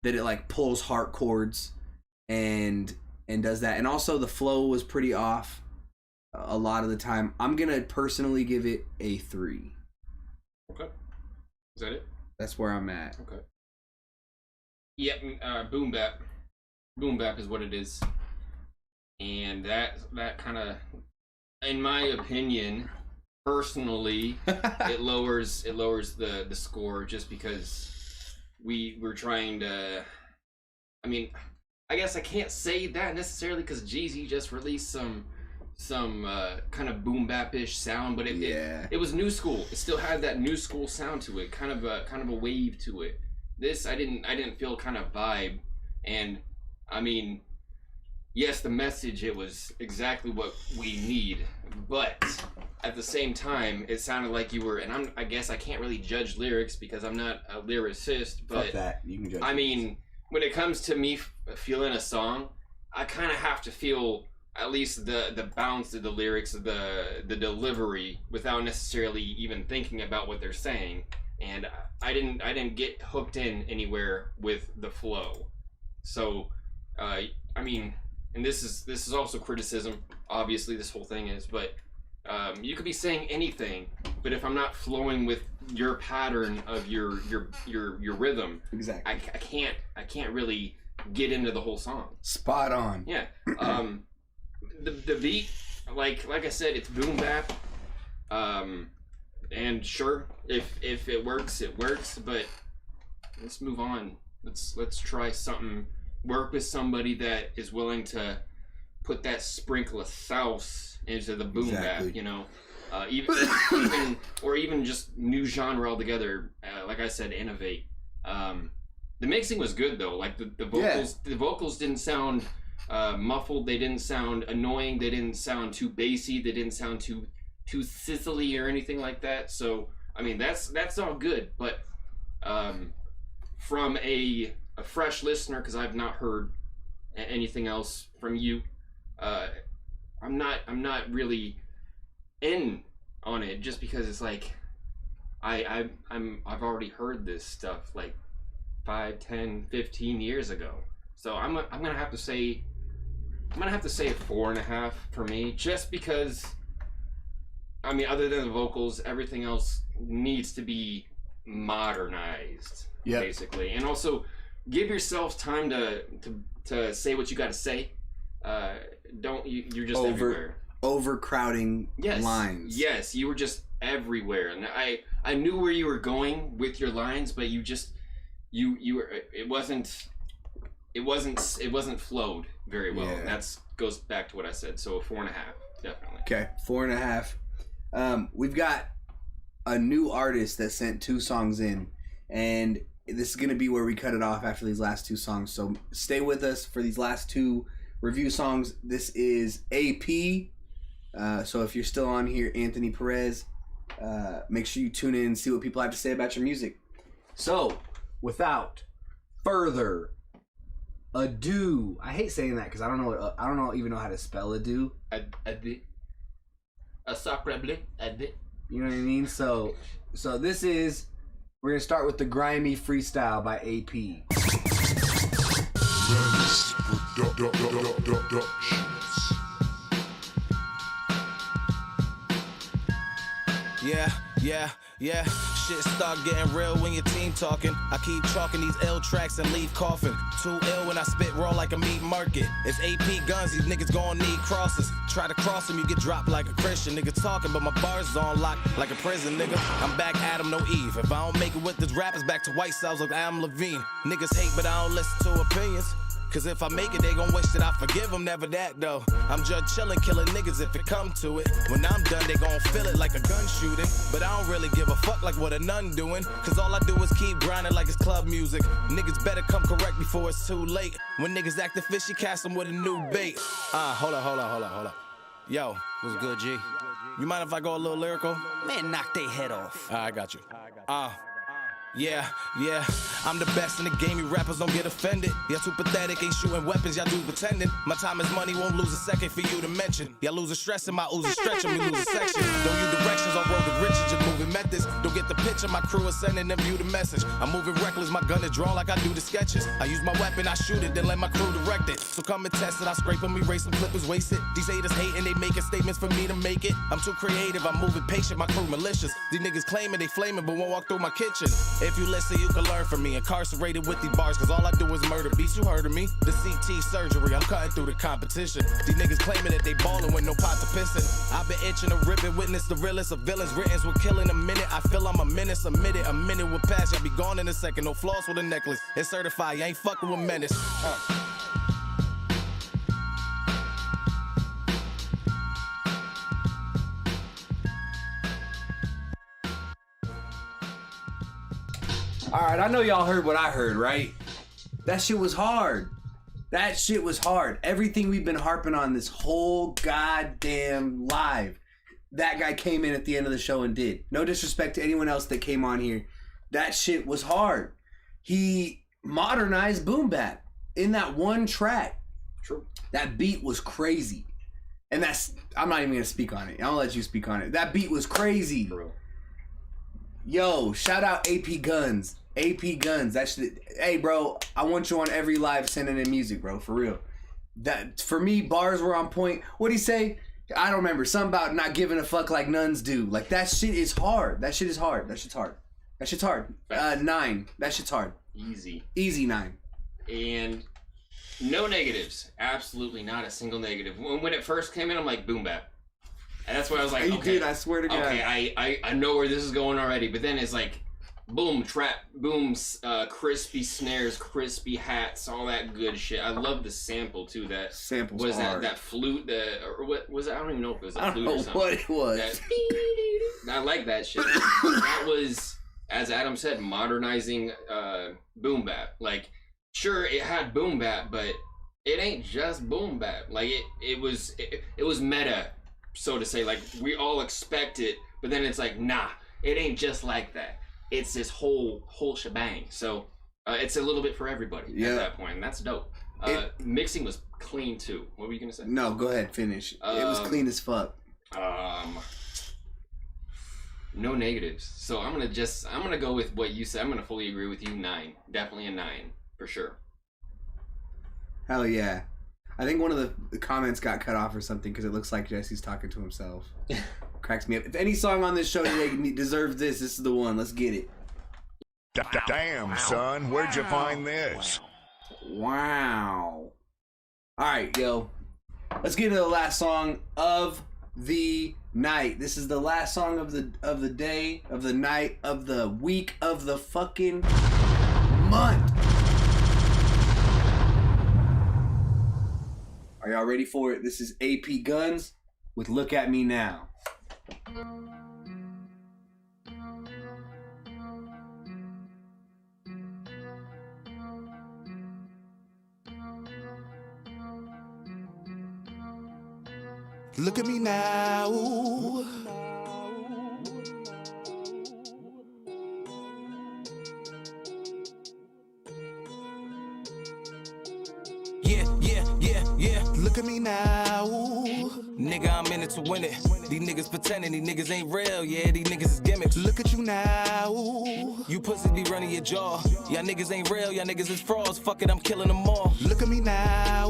that it like pulls heart chords and does that. And also the flow was pretty off a lot of the time. I'm gonna personally give it a 3. Okay. Is that it? That's where I'm at. Okay. Yeah, boom bap is what it is, and that kind of, in my opinion, personally, it lowers the score just because we're trying to. I mean, I guess I can't say that necessarily because Jeezy just released some kind of boom bap-ish sound, but it was new school. It still had that new school sound to it, kind of a wave to it. This I didn't feel kind of vibe, and I mean, yes, the message, it was exactly what we need, but at the same time, it sounded like you were, and I guess I can't really judge lyrics because I'm not a lyricist, but fuck that, you can judge. I mean, when it comes to me feeling a song, I kind of have to feel at least the bounce of the lyrics, the delivery, without necessarily even thinking about what they're saying. And I didn't get hooked in anywhere with the flow. So, I mean, and this is also criticism. Obviously, this whole thing is, but you could be saying anything, but if I'm not flowing with your pattern of your rhythm, exactly, I can't really get into the whole song. Spot on. Yeah. The beat, like I said, it's boom bap. And sure, if it works, it works. But let's move on. Let's try something. Work with somebody that is willing to put that sprinkle of sauce into the boom bap. You know, even just new genre altogether. Like I said, innovate. The mixing was good though. Like the vocals, the vocals didn't sound muffled. They didn't sound annoying. They didn't sound too bassy. They didn't sound too sizzly or anything like that. So I mean, that's all good. But from a fresh listener, because I've not heard anything else from you, I'm not really in on it, just because it's like I've already heard this stuff like 5, 10, 15 years ago. So I'm gonna have to say a 4.5 for me, just because, I mean, other than the vocals, everything else needs to be modernized, basically. And also, give yourself time to say what you got to say. You're just everywhere. Overcrowding lines. Yes, you were just everywhere, and I knew where you were going with your lines, but you were, it wasn't flowed very well. And that goes back to what I said. So a 4.5, definitely. Okay, 4.5. We've got a new artist that sent 2 songs in, and this is going to be where we cut it off after these last 2 songs. So stay with us for these last 2 review songs. This is AP. So if you're still on here, Anthony Perez, make sure you tune in and see what people have to say about your music. So without further ado, I hate saying that because I don't even know how to spell ado. Adi. You know what I mean? So this is, we're gonna start with the grimy freestyle by AP. Yeah. Shit start getting real when your team talking. I keep chalking these L tracks and leave coughing. Too ill when I spit raw like a meat market. It's AP guns, these niggas gon' need crosses. Try to cross them, you get dropped like a Christian. Nigga talking, but my bars is on lock like a prison, nigga. I'm back Adam, no Eve. If I don't make it with this rappers, back to White Sounds like Adam Levine. Niggas hate, but I don't listen to opinions. Cause if I make it, they gon' wish that I forgive them. Never that though. I'm just chillin', killing niggas if it come to it. When I'm done, they gon' feel it like a gun shooting. But I don't really give a fuck like what a nun doing. Cause all I do is keep grinding like it's club music. Niggas better come correct before it's too late. When niggas actin' fishy, cast them with a new bait. Hold up. Yo, what's good, G? You mind if I go a little lyrical? Man, knock they head off. I got you. Yeah, I'm the best in the game, you rappers don't get offended. Y'all too pathetic, ain't shooting weapons, y'all do pretending. My time is money, won't lose a second for you to mention. Y'all losing stress in my Uzi stretching, we lose a section. Don't use directions on road to riches, just moving methods. Don't get the picture, my crew is sending them you the message. I'm moving reckless, my gun is drawn like I do the sketches. I use my weapon, I shoot it, then let my crew direct it. So come and test it, I scrape them, erase some clippers, waste it. These haters hating, they making statements for me to make it. I'm too creative, I'm moving patient, my crew malicious. These niggas claiming they flaming, but won't walk through my kitchen. If you listen, you can learn from me. Incarcerated with these bars, cause all I do is murder beats. You heard of me? The CT surgery, I'm cutting through the competition. These niggas claiming that they ballin' with no pot to pissin'. I've been itching to rip it, witness the realest of villains. Writtens will kill in a minute. I feel I'm a menace, a minute will pass. Y'all be gone in a second. No floss with a necklace. It's certified, you ain't fucking with menace. Alright, I know y'all heard what I heard, right? That shit was hard. Everything we've been harping on this whole goddamn live, that guy came in at the end of the show and did. No disrespect to anyone else that came on here. That shit was hard. He modernized boom bap in that one track. True. That beat was crazy. And I'm not even gonna speak on it. I'll let you speak on it. That beat was crazy. Bro. Yo, shout out AP Guns. AP Guns. That shit. Hey, bro, I want you on every live sending in music, bro. For real. That, for me, bars were on point. What'd he say? I don't remember. Something about not giving a fuck like nuns do. Like, that shit is hard. That shit's hard. 9. That shit's hard. Easy 9. And no negatives. Absolutely not a single negative. When it first came in, I'm like, boom bap. And that's why I was like, you okay. did, I swear to God. Okay, I know where this is going already. But then it's like, boom, trap, boom, crispy snares, crispy hats, all that good shit. I love the sample too. That sample's was hard. that flute, or what was it? I don't even know if it was a I flute don't or know something. what it was. I like that shit. That was, as Adam said, modernizing boom bap. Like, sure, it had boom bap, but it ain't just boom bap. Like it was meta, so to say. Like, we all expect it, but then it's like, nah, it ain't just like that. It's this whole shebang. So it's a little bit for everybody at that point, and that's dope. Mixing was clean too. What were you gonna say? No, go ahead, finish. It was clean as fuck. No negatives. So I'm gonna go with what you said. I'm gonna fully agree with you. 9, definitely a 9 for sure. Hell yeah. I think one of the comments got cut off or something because it looks like Jesse's talking to himself. Cracks me up. If any song on this show today deserves this is the one. Let's get it. Damn, son. Where'd you find this? Wow. All right, yo. Let's get to the last song of the night. This is the last song of the day, of the night, of the week, of the fucking month. Are y'all ready for it? This is AP Guns with Look At Me Now. Look at me now. Yeah. Look at me now. Nigga, I'm in it to win it. These niggas pretending, these niggas ain't real. Yeah, these niggas is gimmicks. Look at you now. You pussies be running your jaw. Y'all niggas ain't real, y'all niggas is frauds. Fuck it, I'm killing them all. Look at me now.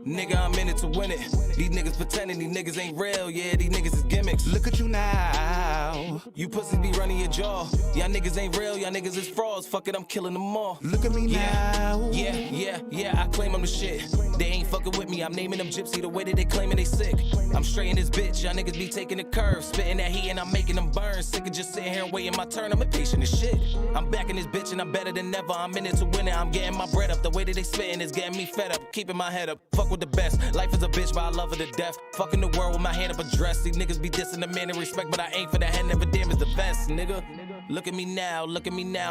Nigga, I'm in it to win it. These niggas pretending, these niggas ain't real. Yeah, these niggas is gimmicks. Look at you now. You pussies be running your jaw. Y'all niggas ain't real, y'all niggas is frauds. Fuck it, I'm killing them all. Look at me now. Yeah, I claim I'm the shit. They ain't fucking with me, I'm naming them gypsy the way that they claiming they sick. I'm straight in this bitch, y'all niggas be taking the curve. Spitting that heat and I'm making them burn. Sick of just sitting here and waiting my turn, I'm impatient as shit. I'm back in this bitch and I'm better than ever. I'm in it to win it, I'm getting my bread up. The way that they spitting is getting me fed up. Keeping my head up, fuck with the best. Life is a bitch, but I love her to death. Fucking the world with my hand up a dress. These niggas be dissing the man in respect, but I ain't for that head, never damn is the best, nigga. Look at me now,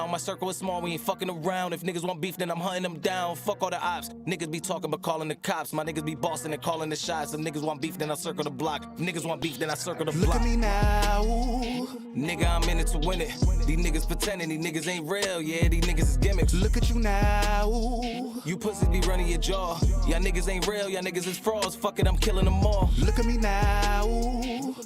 my circle is small, we ain't fucking around. If niggas want beef, then I'm hunting them down. Fuck all the ops, niggas be talking but calling the cops. My niggas be bossing and calling the shots. If niggas want beef, then I circle the block. If niggas want beef, then I circle the block. Look at me now. Nigga, I'm in it to win it. These niggas pretending, these niggas ain't real. Yeah, these niggas is gimmicks. Look at you now. You pussies be running your jaw. Y'all niggas ain't real, y'all niggas is frauds. Fuck it, I'm killing them all. Look at me now.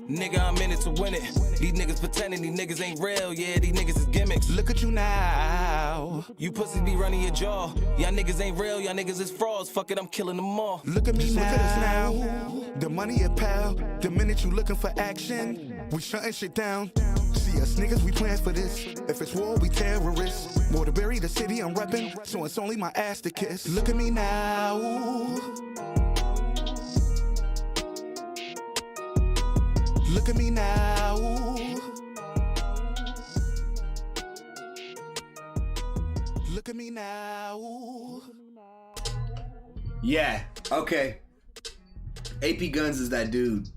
Nigga, I'm in it to win it. These niggas pretending, these niggas ain't real. Yeah, these niggas is gimmicks. Look at you now. You pussies be running your jaw. Y'all niggas ain't real, y'all niggas is frauds. Fuck it, I'm killing them all. Look at me now. Look at us now. The money a pal. The minute you looking for action, we shutting shit down. See us niggas, we plan for this. If it's war, we terrorists. More to bury the city I'm reppin', so it's only my ass to kiss. Look at me now. Look at me now. Look at me now. Yeah, okay. AP Guns is that dude.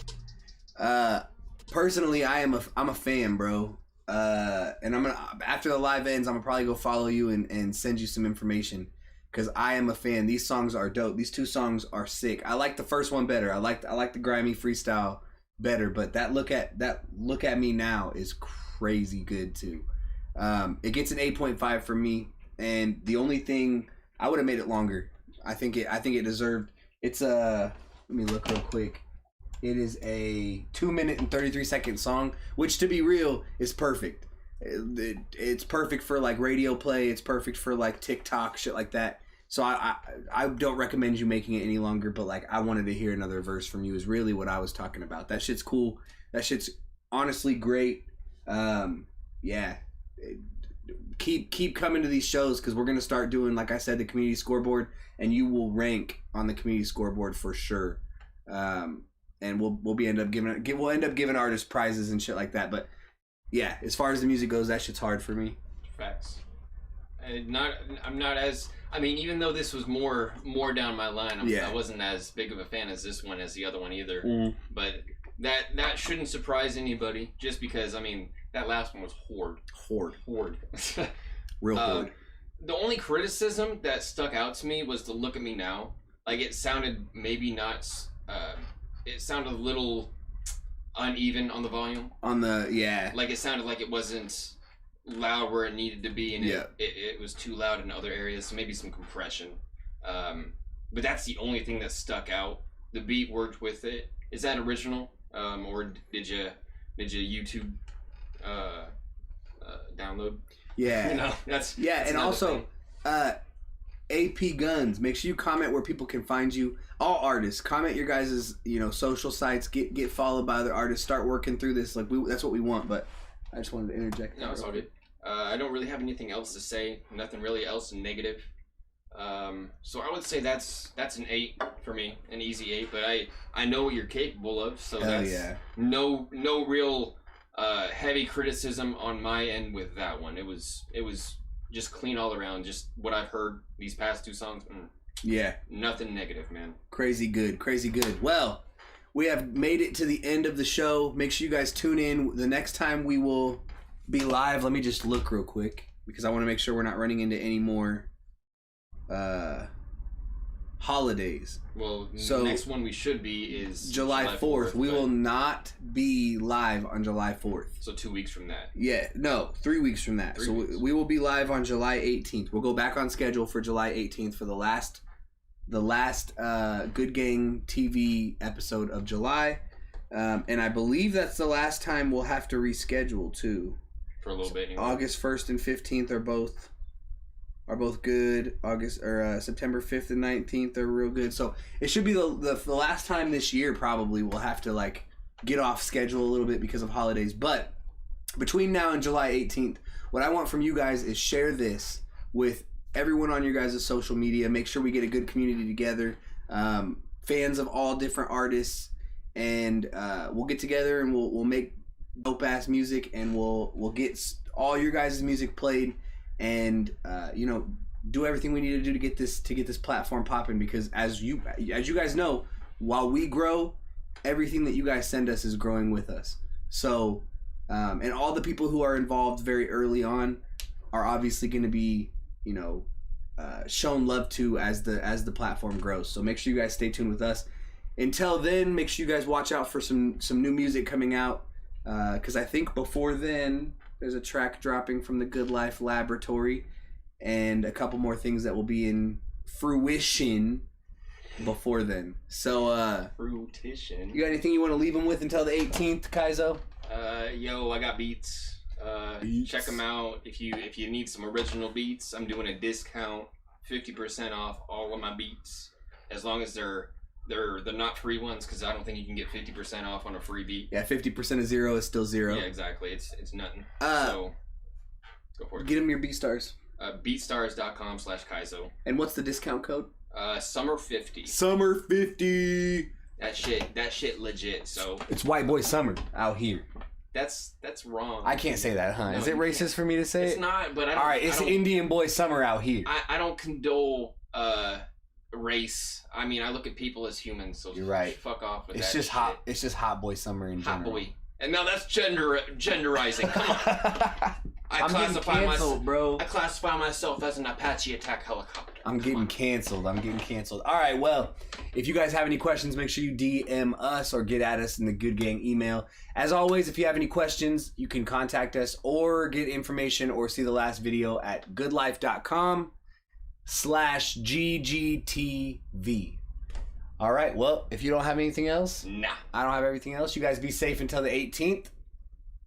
Personally, I'm a fan, bro. And I'm gonna, after the live ends, I'm gonna probably go follow you and send you some information, because I am a fan. These songs are dope. These two songs are sick. I like the first one better. I like the grimy freestyle better, but that look at me now is crazy good too. It gets an 8.5 from me, and the only thing I would have made it longer. I think it deserved. It's let me look real quick. It is a 2-minute and 33-second song, which, to be real, is perfect. It's perfect for like radio play. It's perfect for like TikTok shit like that. So I don't recommend you making it any longer. But like, I wanted to hear another verse from you. Is really what I was talking about. That shit's cool. That shit's honestly great. Yeah. Keep coming to these shows, because we're gonna start doing, like I said, the community scoreboard, and you will rank on the community scoreboard for sure. And we'll end up giving artists prizes and shit like that. But yeah, as far as the music goes, that shit's hard for me. Facts. I'm not as, I mean, even though this was more down my line, I wasn't as big of a fan as this one as the other one either. Mm. But that shouldn't surprise anybody, just because, I mean, that last one was horde. Real horde. The only criticism that stuck out to me was the "Look at Me Now." Like, it sounded maybe not. It sounded a little uneven on the volume. Like, it sounded like it wasn't loud where it needed to be, and it was too loud in other areas. So maybe some compression. But that's the only thing that stuck out. The beat worked with it. Is that original, or did you YouTube download? Yeah. No, that's and also AP Guns. Make sure you comment where people can find you. All artists, comment your guys' social sites. Get followed by other artists. Start working through this. Like, that's what we want. But I just wanted to interject. No, it's all good. I don't really have anything else to say. Nothing really else negative. So I would say that's an 8 for me, an easy 8. But I know what you're capable of, so that's no real heavy criticism on my end with that one. It was just clean all around. Just what I've heard these past two songs. Nothing negative, man. Crazy good. Well, we have made it to the end of the show. Make sure you guys tune in. The next time we will be live, let me just look real quick, because I want to make sure we're not running into any more holidays. Well, so next one we should be is July 4th. We will not be live on July 4th. So 2 weeks from that. Yeah, no, 3 weeks from that. So we will be live on July 18th. We'll go back on schedule for July 18th for the last Good Gang TV episode of July. And I believe that's the last time we'll have to reschedule too. For a little bit. Anyway. August 1st and 15th are both good. September 5th and 19th are real good. So it should be the last time this year probably we'll have to like get off schedule a little bit because of holidays. But between now and July 18th, what I want from you guys is share this with everyone on your guys' social media. Make sure we get a good community together. Fans of all different artists, and we'll get together and we'll make dope ass music, and we'll get all your guys' music played, and do everything we need to do to get this platform popping, because as you guys know, while we grow, everything that you guys send us is growing with us. So and all the people who are involved very early on are obviously going to be shown love to as the platform grows. So make sure you guys stay tuned with us. Until then, make sure you guys watch out for some new music coming out, because I think before then there's a track dropping from the Good Life Laboratory and a couple more things that will be in fruition before then. So fruition. You got anything you want to leave them with until the 18th, Kaizo? I got beats. Check them out. If you need some original beats, I'm doing a discount, 50% off all of my beats, as long as they're not free ones, because I don't think you can get 50% off on a free beat. Yeah, 50% of zero is still zero. Yeah, exactly. It's nothing. So go for it. Get them your BeatStars. Beatstars.com/Kaizo. And what's the discount code? Summer 50. Summer 50. That shit legit. So it's white boy summer out here. That's wrong. I can't say that, huh? No, Is it racist for me to say it? It's not, but I don't. All right, it's Indian boy summer out here. I don't condole race. I mean, I look at people as humans, so you're right. Fuck off with it's that. Just shit. hot. It's just hot boy summer in general. Hot boy. And now that's genderizing. Come on. I'm getting canceled, bro. I classify myself as an Apache attack helicopter. I'm getting canceled. All right, well, if you guys have any questions, make sure you DM us or get at us in the Good Gang email. As always, if you have any questions, you can contact us or get information or see the last video at goodlife.com/GGTV. All right, well, if you don't have anything else, nah. I don't have everything else. You guys be safe until the 18th.